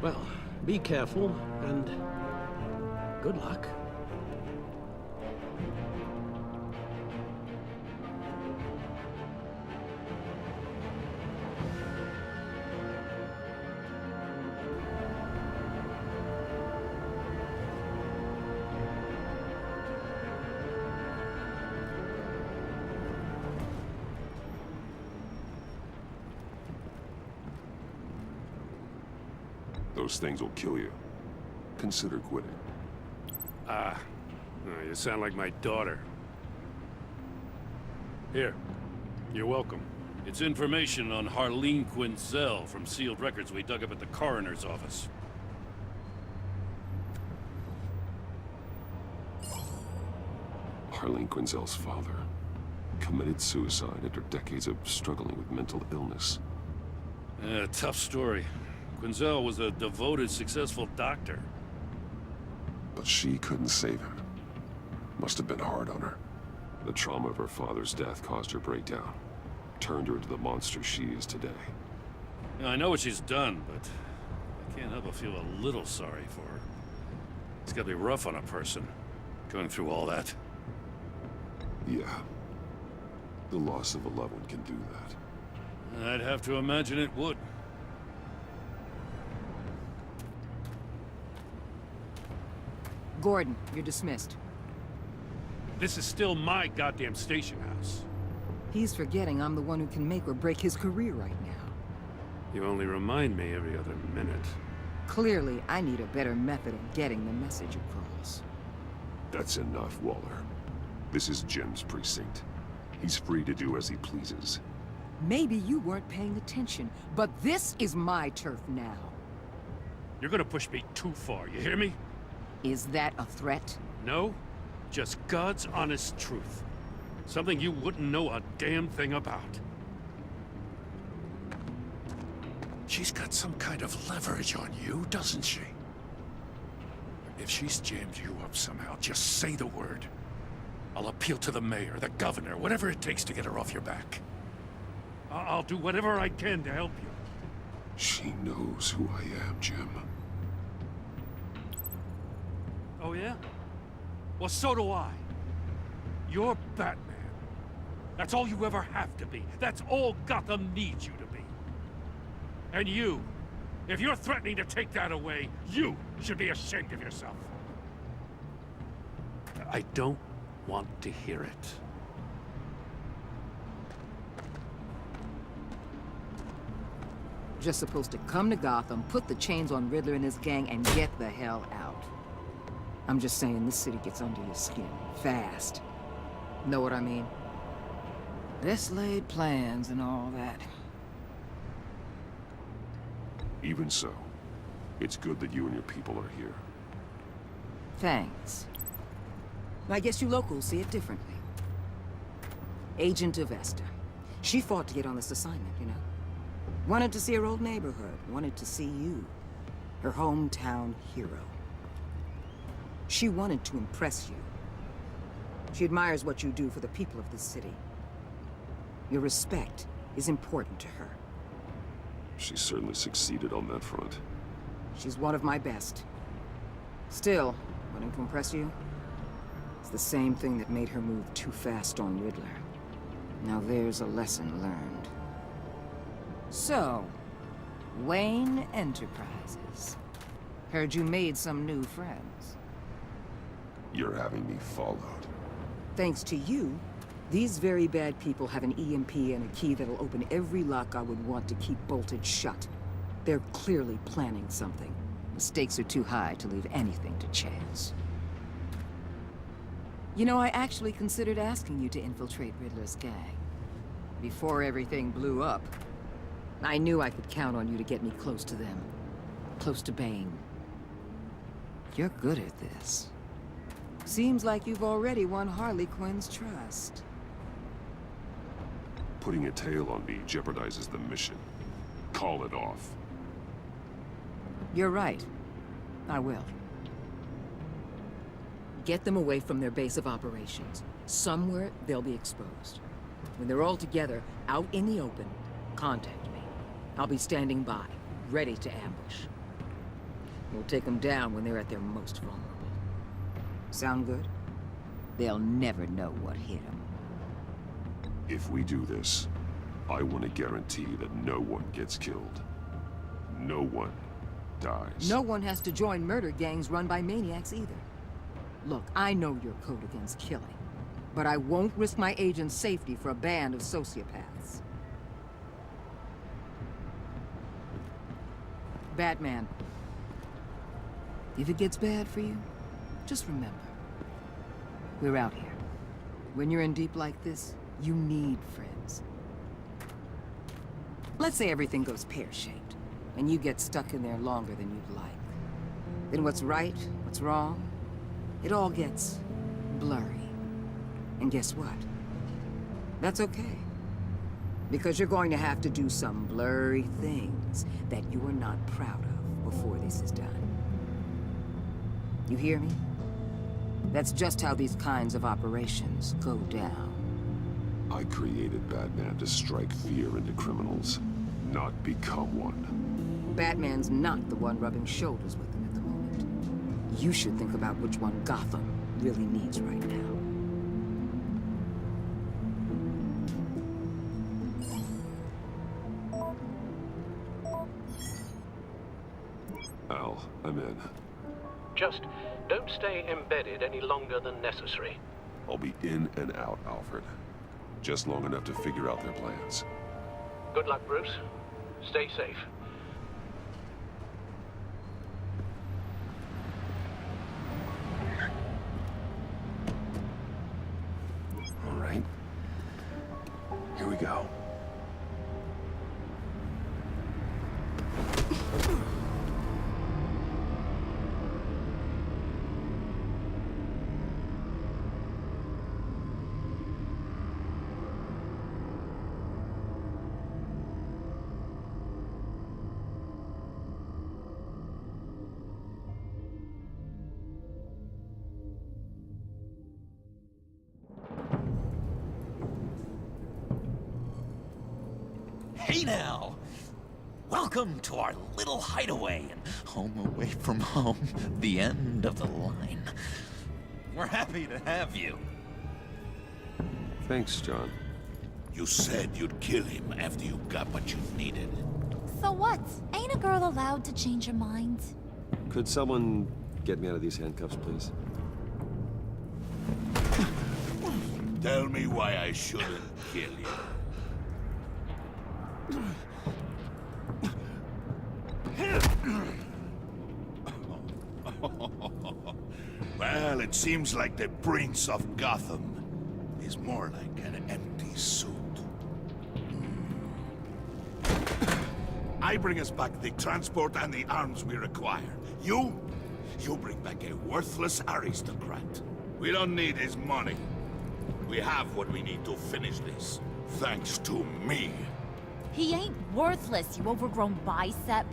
Well, be careful, and good luck. Those things will kill you. Consider quitting. You sound like my daughter. Here, you're welcome. It's information on Harleen Quinzel from sealed records we dug up at the coroner's office. Harleen Quinzel's father committed suicide after decades of struggling with mental illness. Yeah, tough story. Quinzel was a devoted, successful doctor. But she couldn't save him. Must have been hard on her. The trauma of her father's death caused her breakdown. Turned her into the monster she is today. Yeah, I know what she's done, but I can't help but feel a little sorry for her. It's gotta be rough on a person, going through all that. Yeah. The loss of a loved one can do that. I'd have to imagine it would. Gordon, you're dismissed. This is still my goddamn station house. He's forgetting I'm the one who can make or break his career right now. You only remind me every other minute. Clearly, I need a better method of getting the message across. That's enough, Waller. This is Jim's precinct. He's free to do as he pleases. Maybe you weren't paying attention, but this is my turf now. You're gonna push me too far, you hear me? Is that a threat? No, just God's honest truth. Something you wouldn't know a damn thing about. She's got some kind of leverage on you, doesn't she? If she's jammed you up somehow, just say the word. I'll appeal to the mayor, the governor, whatever it takes to get her off your back. I'll do whatever I can to help you. She knows who I am, Jim. Oh, yeah? Well, so do I. You're Batman. That's all you ever have to be. That's all Gotham needs you to be. And you, if you're threatening to take that away, you should be ashamed of yourself. I don't want to hear it. Just supposed to come to Gotham, put the chains on Riddler and his gang, and get the hell out. I'm just saying, this city gets under your skin. Fast. Know what I mean? Best laid plans and all that. Even so, it's good that you and your people are here. Thanks. I guess you locals see it differently. Agent Avesta. She fought to get on this assignment, you know? Wanted to see her old neighborhood, wanted to see you, her hometown hero. She wanted to impress you. She admires what you do for the people of this city. Your respect is important to her. She certainly succeeded on that front. She's one of my best. Still, wanting to impress you? It's the same thing that made her move too fast on Riddler. Now there's a lesson learned. So, Wayne Enterprises. Heard you made some new friends. You're having me followed. Thanks to you, these very bad people have an EMP and a key that'll open every lock I would want to keep bolted shut. They're clearly planning something. The stakes are too high to leave anything to chance. You know, I actually considered asking you to infiltrate Riddler's gang. Before everything blew up, I knew I could count on you to get me close to them. Close to Bane. You're good at this. Seems like you've already won Harley Quinn's trust. Putting a tail on me jeopardizes the mission. Call it off. You're right. I will. Get them away from their base of operations. Somewhere they'll be exposed. When they're all together, out in the open, contact me. I'll be standing by, ready to ambush. We'll take them down when they're at their most vulnerable. Sound good? They'll never know what hit them. If we do this, I want to guarantee that no one gets killed. No one dies. No one has to join murder gangs run by maniacs either. Look, I know your code against killing, but I won't risk my agent's safety for a band of sociopaths. Batman, if it gets bad for you, just remember, we're out here. When you're in deep like this, you need friends. Let's say everything goes pear-shaped, and you get stuck in there longer than you'd like. Then what's right, what's wrong, it all gets blurry. And guess what? That's okay. Because you're going to have to do some blurry things that you are not proud of before this is done. You hear me? That's just how these kinds of operations go down. I created Batman to strike fear into criminals, not become one. Batman's not the one rubbing shoulders with them at the moment. You should think about which one Gotham really needs right now. Al, I'm in. Just don't stay embedded any longer than necessary. I'll be in and out, Alfred. Just long enough to figure out their plans. Good luck, Bruce. Stay safe. All right. Here we go. Hey now! Welcome to our little hideaway and home away from home, the end of the line. We're happy to have you. Thanks, John. You said you'd kill him after you got what you needed. So what? Ain't a girl allowed to change her mind? Could someone get me out of these handcuffs, please? Tell me why I shouldn't kill you. Well, it seems like the Prince of Gotham is more like an empty suit. I bring us back the transport and the arms we require. You bring back a worthless aristocrat. We don't need his money. We have what we need to finish this. Thanks to me. He ain't worthless, you overgrown bicep.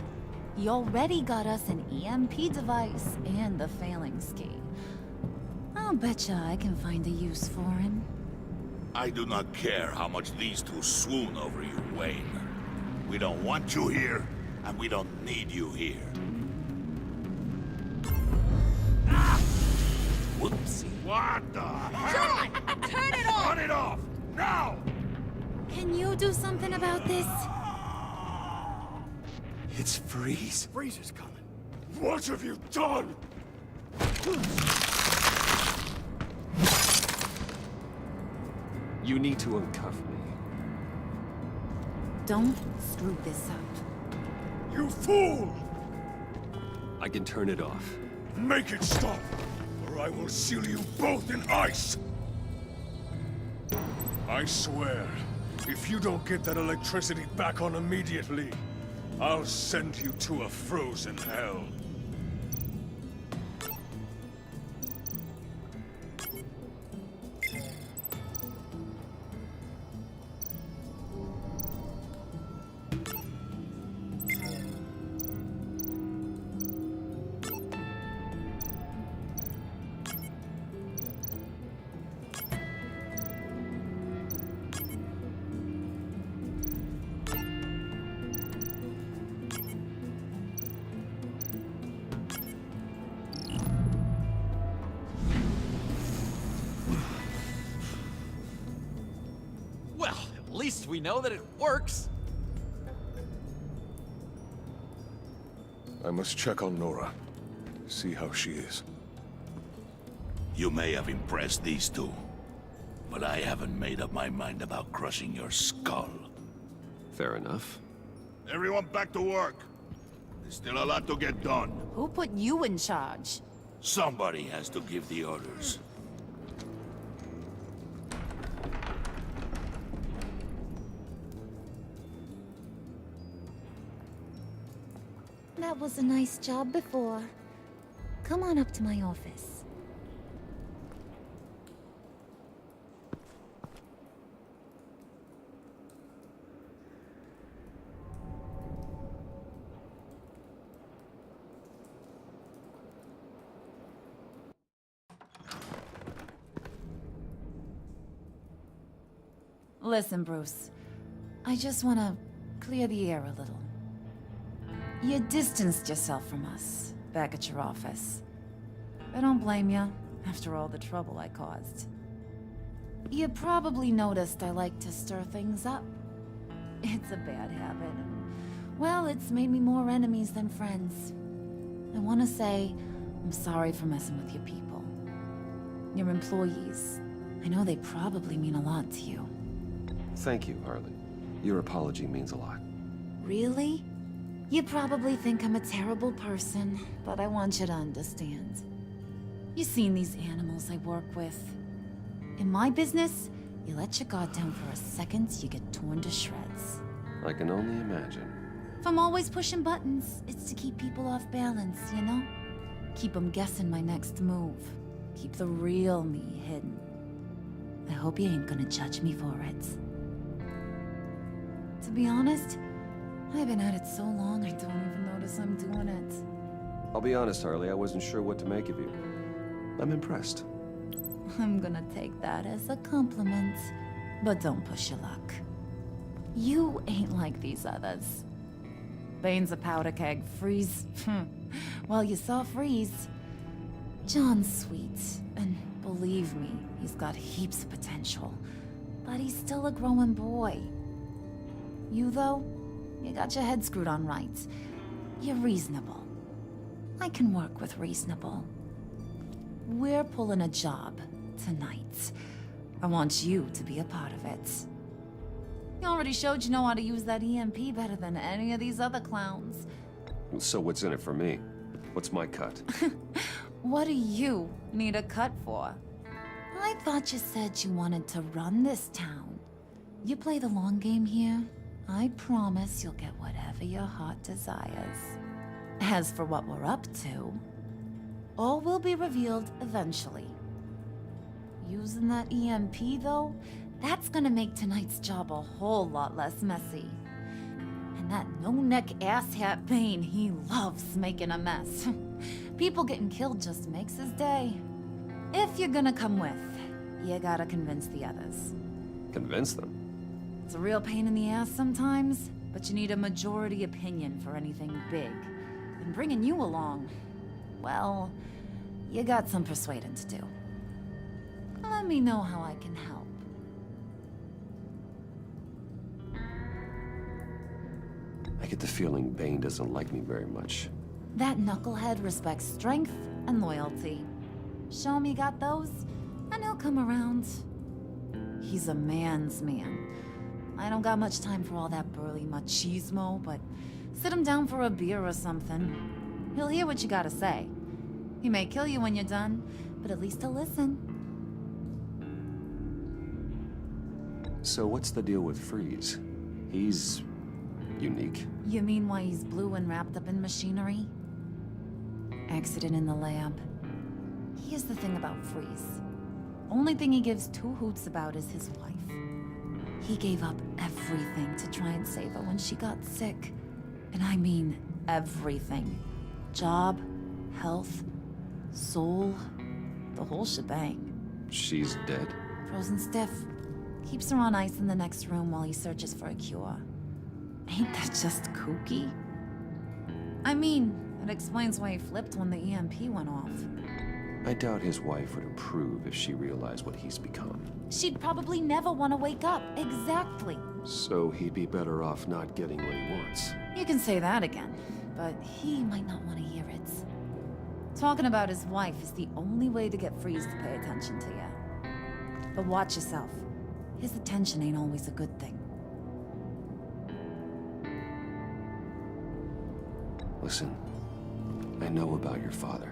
He already got us an EMP device and the phalanx key. I'll betcha I can find a use for him. I do not care how much these two swoon over you, Wayne. We don't want you here, and we don't need you here. Whoopsie. What the hell? John! Turn it off! Turn it off! Now! Can you do something about this? It's Freeze. Freeze is coming. What have you done? You need to uncuff me. Don't screw this up. You fool! I can turn it off. Make it stop, or I will seal you both in ice! I swear, if you don't get that electricity back on immediately, I'll send you to a frozen hell. Well, at least we know that it works. I must check on Nora. See how she is. You may have impressed these two, but I haven't made up my mind about crushing your skull. Fair enough. Everyone back to work. There's still a lot to get done. Who put you in charge? Somebody has to give the orders. That was a nice job before. Come on up to my office. Listen, Bruce. I just want to clear the air a little. You distanced yourself from us, back at your office. I don't blame you, after all the trouble I caused. You probably noticed I like to stir things up. It's a bad habit, and, well, it's made me more enemies than friends. I want to say, I'm sorry for messing with your people. Your employees. I know they probably mean a lot to you. Thank you, Harley. Your apology means a lot. Really? You probably think I'm a terrible person, but I want you to understand. You've seen these animals I work with. In my business, you let your guard down for a second, you get torn to shreds. I can only imagine. If I'm always pushing buttons, it's to keep people off balance, you know? Keep them guessing my next move. Keep the real me hidden. I hope you ain't gonna judge me for it. To be honest, I've been at it so long I don't even notice I'm doing it. I'll be honest, Harley, I wasn't sure what to make of you. I'm impressed. I'm gonna take that as a compliment, but don't push your luck. You ain't like these others. Bane's a powder keg, Freeze. Well, you saw Freeze. John's sweet, and believe me, he's got heaps of potential. But he's still a growing boy. You, though, you got your head screwed on right. You're reasonable. I can work with reasonable. We're pulling a job tonight. I want you to be a part of it. You already showed you know how to use that EMP better than any of these other clowns. So what's in it for me? What's my cut? What do you need a cut for? I thought you said you wanted to run this town. You play the long game here, I promise you'll get whatever your heart desires. As for what we're up to, all will be revealed eventually. Using that EMP, though, that's gonna make tonight's job a whole lot less messy. And that no-neck asshat Bane, he loves making a mess. People getting killed just makes his day. If you're gonna come with, you gotta convince the others. Convince them? It's a real pain in the ass sometimes, but you need a majority opinion for anything big. And bringing you along, well, you got some persuading to do. Let me know how I can help. I get the feeling Bane doesn't like me very much. That knucklehead respects strength and loyalty. Show him you got those, and he'll come around. He's a man's man. I don't got much time for all that burly machismo, but sit him down for a beer or something. He'll hear what you gotta say. He may kill you when you're done, but at least he'll listen. So what's the deal with Freeze? He's unique. You mean why he's blue and wrapped up in machinery? Accident in the lab. Here's the thing about Freeze. Only thing he gives two hoots about is his wife. He gave up everything to try and save her when she got sick. And I mean everything. Job, health, soul, the whole shebang. She's dead? Frozen stiff. Keeps her on ice in the next room while he searches for a cure. Ain't that just kooky? I mean, it explains why he flipped when the EMP went off. I doubt his wife would approve if she realized what he's become. She'd probably never want to wake up. Exactly. So he'd be better off not getting what he wants. You can say that again, but he might not want to hear it. Talking about his wife is the only way to get Freeze to pay attention to you. But watch yourself. His attention ain't always a good thing. Listen, I know about your father.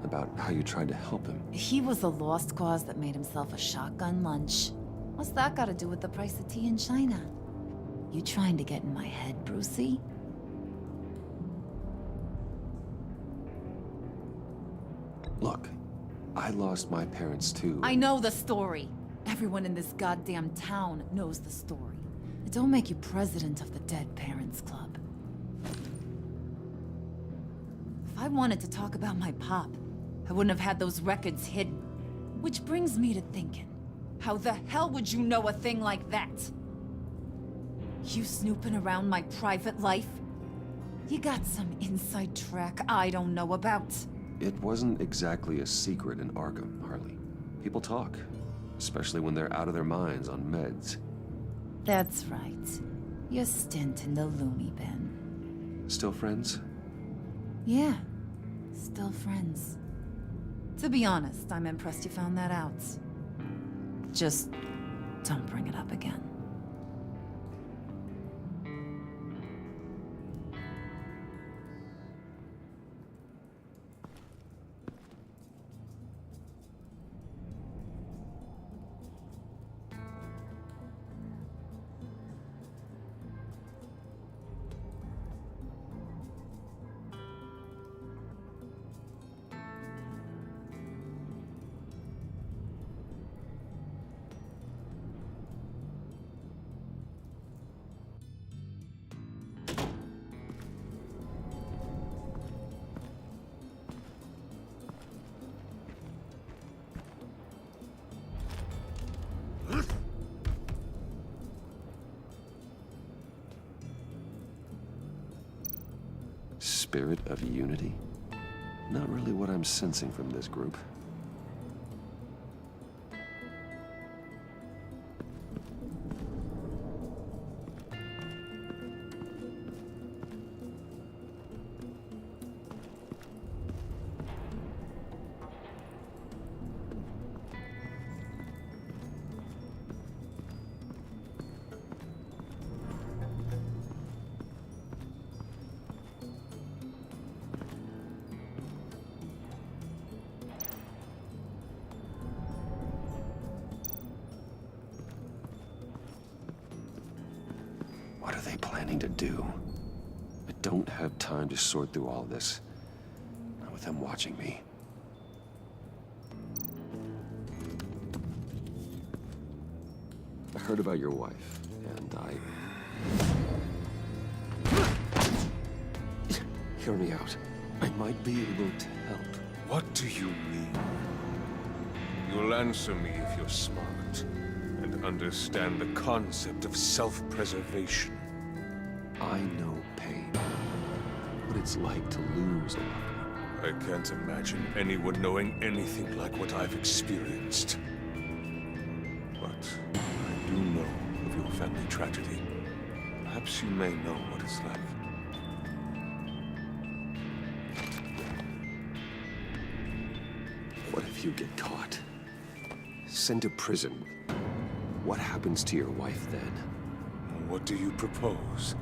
About how you tried to help him. He was a lost cause that made himself a shotgun lunch. What's that got to do with the price of tea in China? You trying to get in my head, Brucey? Look, I lost my parents too. I know the story. Everyone in this goddamn town knows the story. It don't make you president of the Dead Parents Club. If I wanted to talk about my pop, I wouldn't have had those records hidden. Which brings me to thinking, how the hell would you know a thing like that? You snooping around my private life? You got some inside track I don't know about. It wasn't exactly a secret in Arkham, Harley. People talk, especially when they're out of their minds on meds. That's right. Your stint in the loony bin. Still friends? Yeah, still friends. To be honest, I'm impressed you found that out. Just don't bring it up again. Spirit of unity? Not really what I'm sensing from this group. What are they planning to do? I don't have time to sort through all this. Not with them watching me. I heard about your wife, and Hear me out. I might be able to help. What do you mean? You'll answer me if you're smart and understand the concept of self-preservation. I know pain. What it's like to lose a loved one. I can't imagine anyone knowing anything like what I've experienced. But I do know of your family tragedy. Perhaps you may know what it's like. What if you get caught? Sent to prison. What happens to your wife then? What do you propose?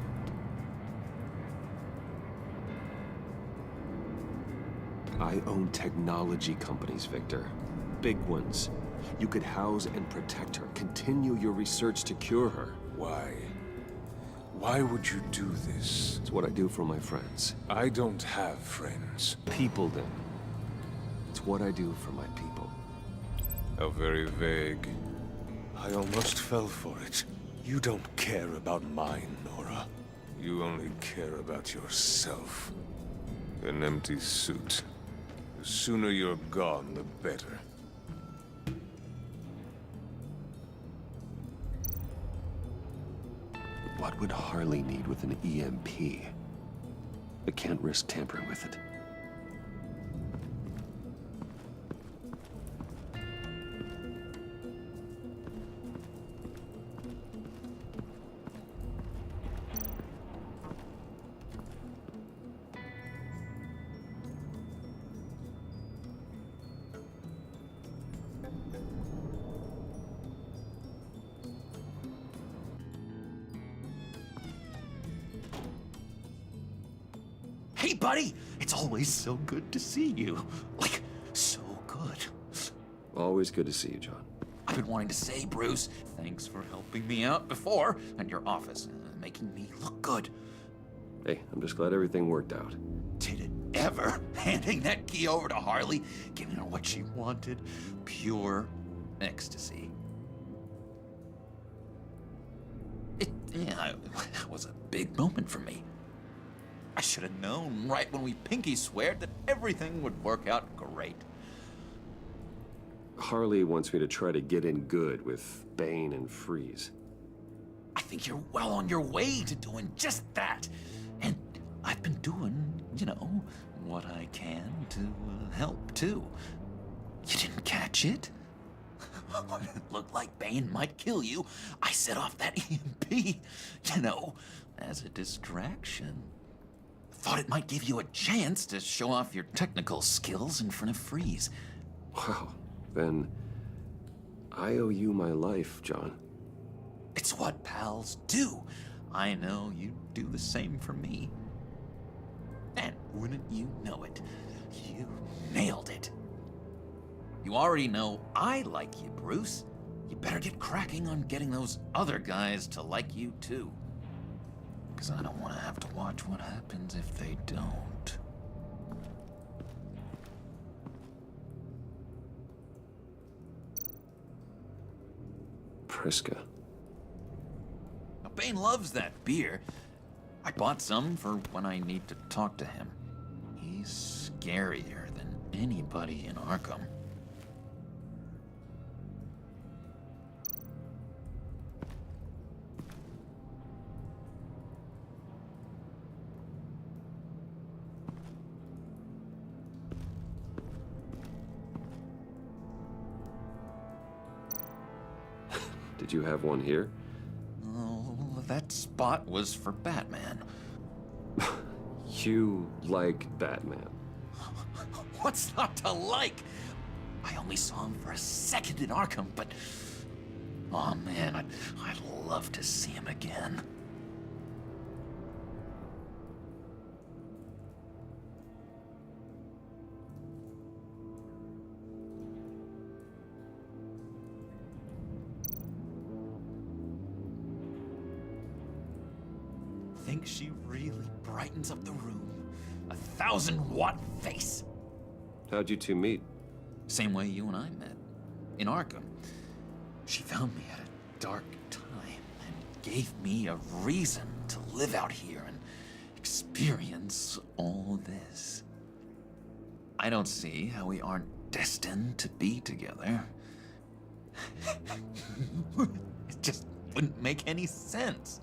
I own technology companies, Victor. Big ones. You could house and protect her. Continue your research to cure her. Why? Why would you do this? It's what I do for my friends. I don't have friends. People, then. It's what I do for my people. How very vague. I almost fell for it. You don't care about mine, Nora. You only care about yourself. An empty suit. The sooner you're gone, the better. What would Harley need with an EMP? I can't risk tampering with it. Hey, buddy! It's always so good to see you. Like, so good. Always good to see you, John. I've been wanting to say, Bruce, thanks for helping me out before at your office, making me look good. Hey, I'm just glad everything worked out. Did it ever? Handing that key over to Harley, giving her what she wanted. Pure ecstasy. It was a big moment for me. I should have known right when we pinky sweared that everything would work out great. Harley wants me to try to get in good with Bane and Freeze. I think you're well on your way to doing just that. And I've been doing, you know, what I can to help, too. You didn't catch it? It looked like Bane might kill you. I set off that EMP, you know, as a distraction. Thought it might give you a chance to show off your technical skills in front of Freeze. Wow, then I owe you my life, John. It's what pals do. I know you'd do the same for me. And wouldn't you know it, you nailed it. You already know I like you, Bruce. You better get cracking on getting those other guys to like you, too. Because I don't want to have to watch what happens if they don't. Priska. Now, Bane loves that beer. I bought some for when I need to talk to him. He's scarier than anybody in Arkham. Did you have one here? Oh, that spot was for Batman. You like Batman? What's not to like? I only saw him for a second in Arkham, but... oh man, I'd love to see him again. Think she really brightens up the room. 1,000-watt face. How'd you two meet? Same way you and I met. In Arkham. She found me at a dark time and gave me a reason to live out here and experience all this. I don't see how we aren't destined to be together. It just wouldn't make any sense.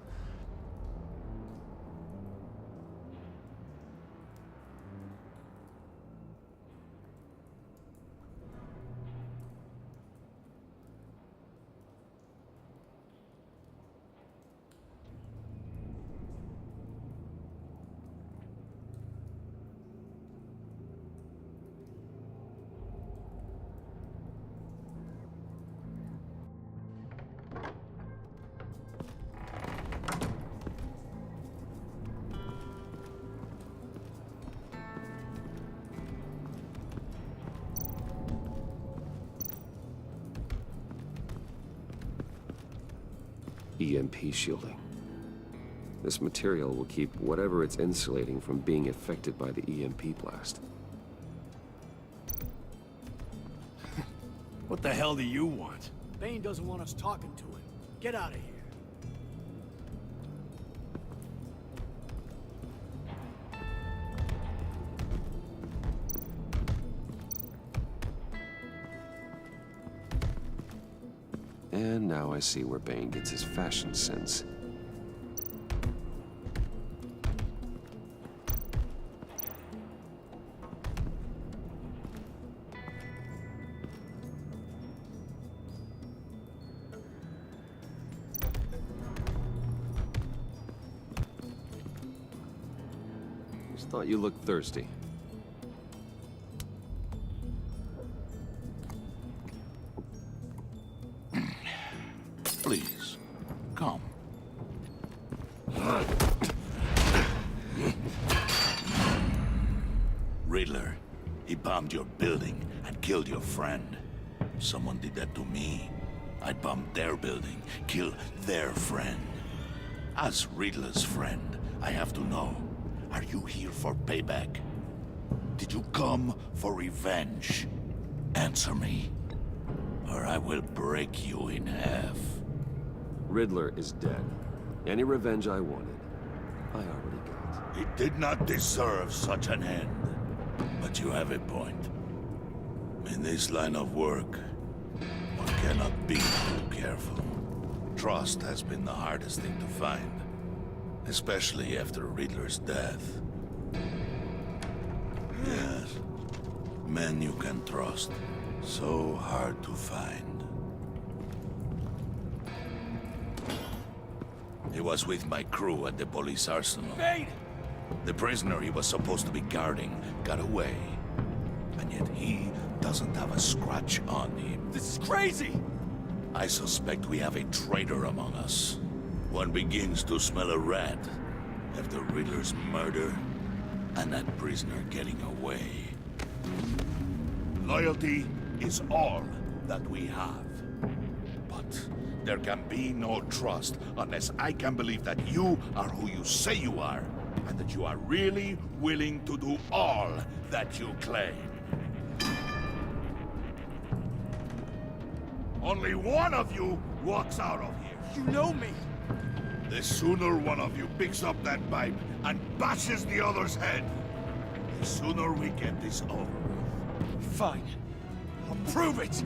EMP shielding. This material will keep whatever it's insulating from being affected by the EMP blast. What the hell do you want? Bane doesn't want us talking to him. Get out of here. And now I see where Bane gets his fashion sense. Just thought you looked thirsty. Please, come. Riddler, he bombed your building and killed your friend. Someone did that to me. I'd bomb their building, kill their friend. As Riddler's friend, I have to know, are you here for payback? Did you come for revenge? Answer me, or I will break you in half. Riddler is dead. Any revenge I wanted, I already got. He did not deserve such an end. But you have a point. In this line of work, one cannot be too careful. Trust has been the hardest thing to find, especially after Riddler's death. Yes, men you can trust, so hard to find. He was with my crew at the police arsenal. Bane! The prisoner he was supposed to be guarding got away. And yet he doesn't have a scratch on him. This is crazy! I suspect we have a traitor among us. One begins to smell a rat after Riddler's murder and that prisoner getting away. Loyalty is all that we have. But there can be no trust unless I can believe that you are who you say you are, and that you are really willing to do all that you claim. Only one of you walks out of here. You know me! The sooner one of you picks up that pipe and bashes the other's head, the sooner we get this over with. Fine. I'll prove it!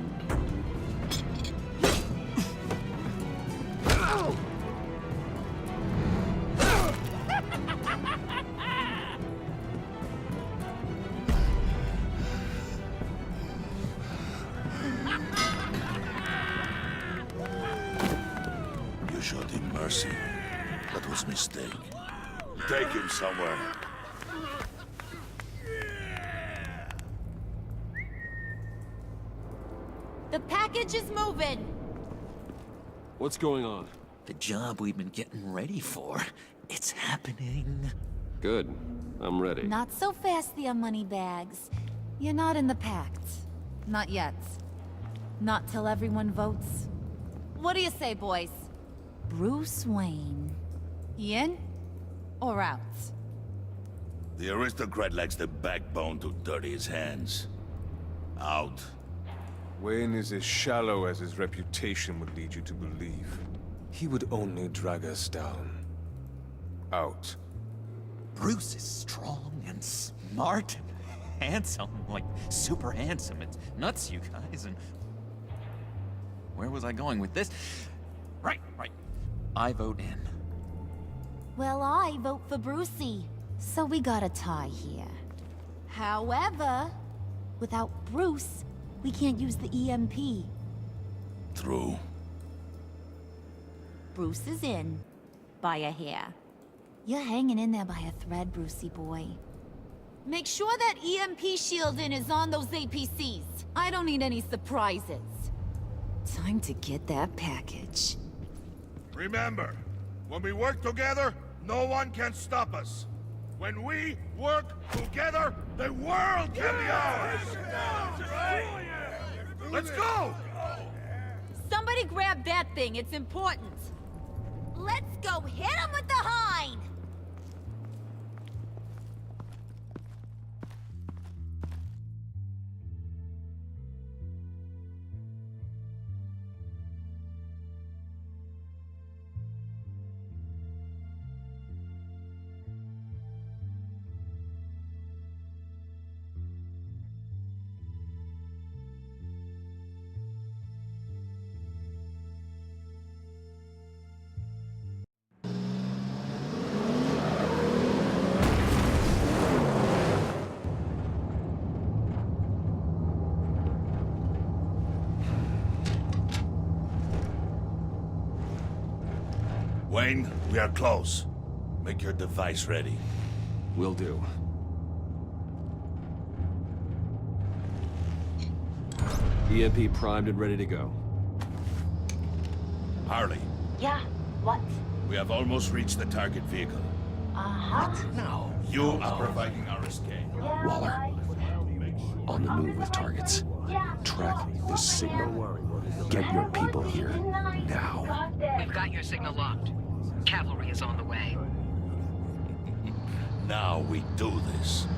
You showed him mercy. That was a mistake. Take him somewhere. The package is moving. What's going on? The job we've been getting ready for, it's happening. Good. I'm ready. Not so fast, the Moneybags. You're not in the pact. Not yet. Not till everyone votes. What do you say, boys? Bruce Wayne. In or out? The aristocrat lacks the backbone to dirty his hands. Out. Wayne is as shallow as his reputation would lead you to believe. He would only drag us down. Out. Bruce is strong and smart and handsome, like super handsome. It's nuts, you guys, and... Where was I going with this? Right. I vote in. Well, I vote for Brucey. So we got a tie here. However, without Bruce, we can't use the EMP. True. Bruce is in. By a hair. You're hanging in there by a thread, Brucey boy. Make sure that EMP shielding is on those APCs. I don't need any surprises. Time to get that package. Remember, when we work together, no one can stop us. When we work together, the world can be ours! Let's go! Somebody grab that thing, it's important. Let's go hit him with the hind! Wayne, we are close. Make your device ready. Will do. EMP primed and ready to go. Harley, Yeah, what? we have almost reached the target vehicle. Uh-huh. Now, you are providing our escape. Waller, on the move with targets. Track this signal. Get your people here, now. We've got your signal locked. Cavalry is on the way. Now we do this.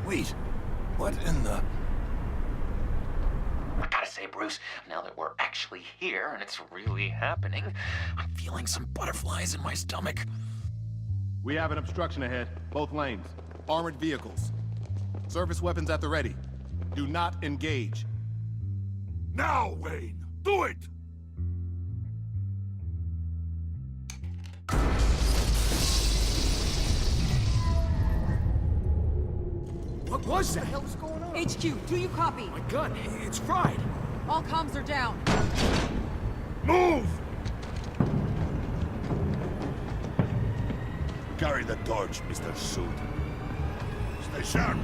Wait, what in the... I gotta say, Bruce, now that we're actually here and it's really happening, I'm feeling some butterflies in my stomach. We have an obstruction ahead, both lanes. Armored vehicles. Service weapons at the ready. Do not engage. Now, Wayne! Do it! What was that? What the hell's going on? HQ, do you copy? My gun, it's fried. All comms are down. Move! Carry the torch, Mr. Suit. Stay sharp.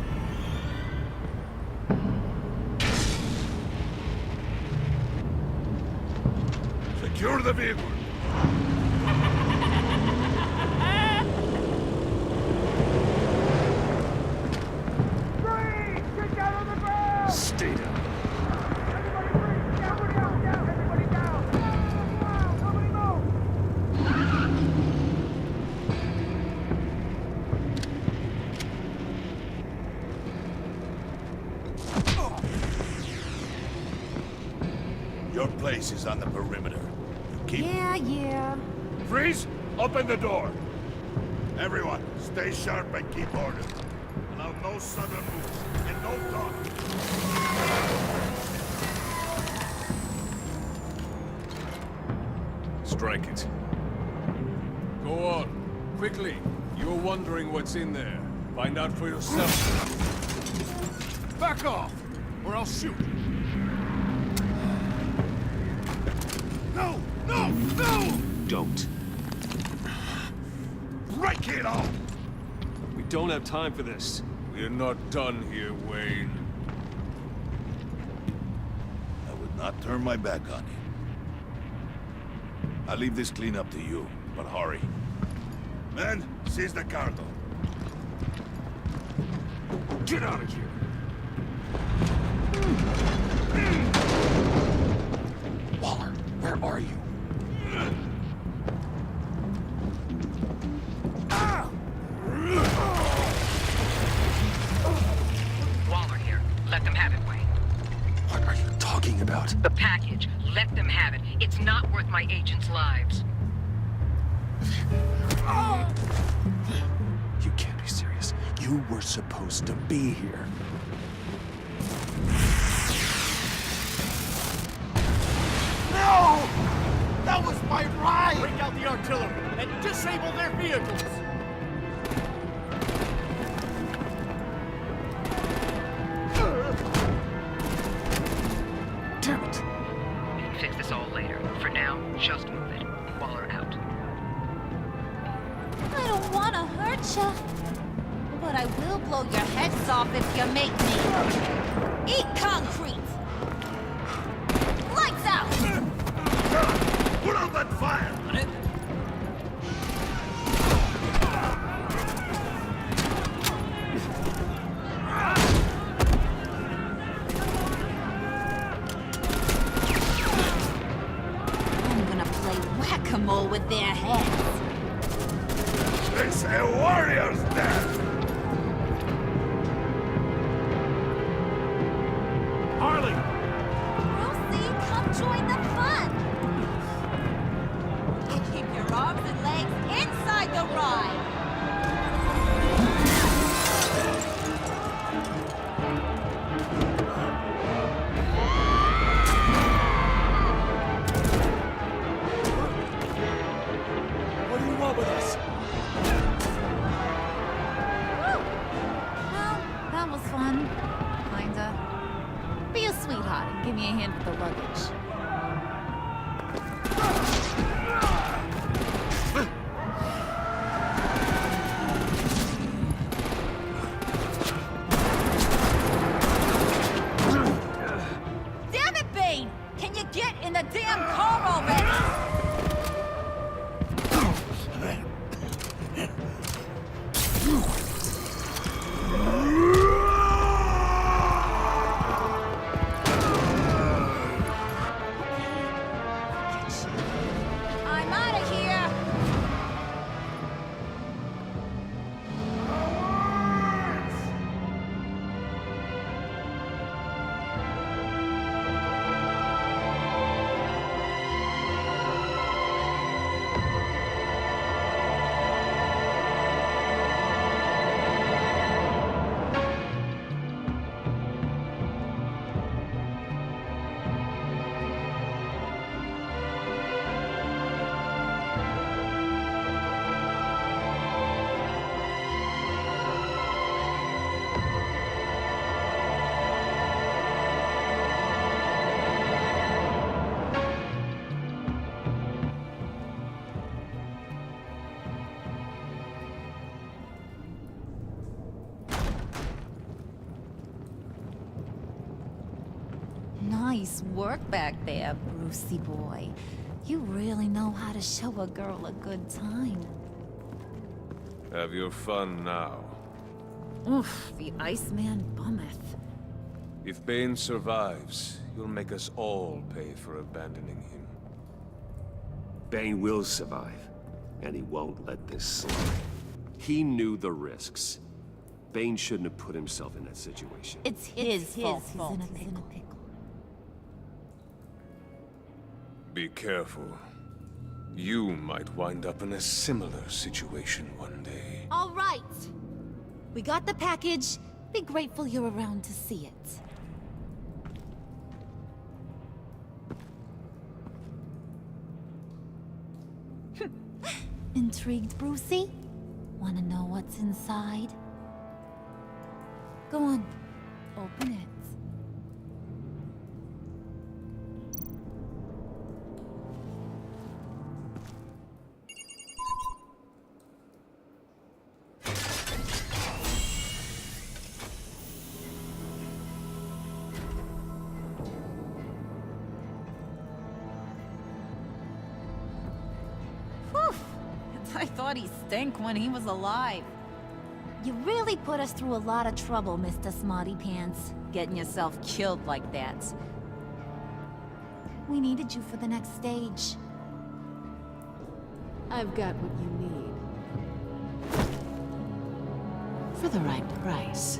Secure the vehicle. Stay down. Your place is on the perimeter. You keep... Yeah. Freeze! Open the door! Everyone, stay sharp and keep order. Allow no sudden moves, and no talk. Strike it. Go on. Quickly. You're wondering what's in there. Find out for yourself. Back off, or I'll shoot. No! No! No! Don't. Break it off! We don't have time for this. We're not done here, Wayne. I would not turn my back on you. I'll leave this clean up to you, but hurry. Men, seize the cargo. Get out of here. Waller, where are you? Waller here. Let them have it, Wayne. What are you talking about? The package. Let them have it. It's not worth my agents' lives. You can't be serious. You were supposed to be here. No! That was my ride! Break out the artillery and disable their vehicles! Damn it. We can fix this all later. For now, just move it. Waller out. I don't want to hurt ya, but I will blow your heads off if you make me. Eat concrete! Lights out! Put out that fire! I'm gonna play whack-a-mole with their heads. They say warrior's death! Harley! Brucey, come join the fun! Keep your arms and legs inside the ride! What do you want with us? Well, that was fun. Kinda. Be a sweetheart and give me a hand with the luggage. Damn it, Bane! Can you get in the damn car already? I'm out of here! Nice work back there, Brucey boy. You really know how to show a girl a good time. Have your fun now. Oof, the Iceman bummeth. If Bane survives, you'll make us all pay for abandoning him. Bane will survive, and he won't let this slide. He knew the risks. Bane shouldn't have put himself in that situation. It's his fault he's in a pickle. Be careful. You might wind up in a similar situation one day. All right. We got the package. Be grateful you're around to see it. Intrigued, Brucey? Wanna know what's inside? Go on. Open it. I thought he stank when he was alive. You really put us through a lot of trouble, Mr. Smarty Pants, getting yourself killed like that. We needed you for the next stage. I've got what you need. For the right price.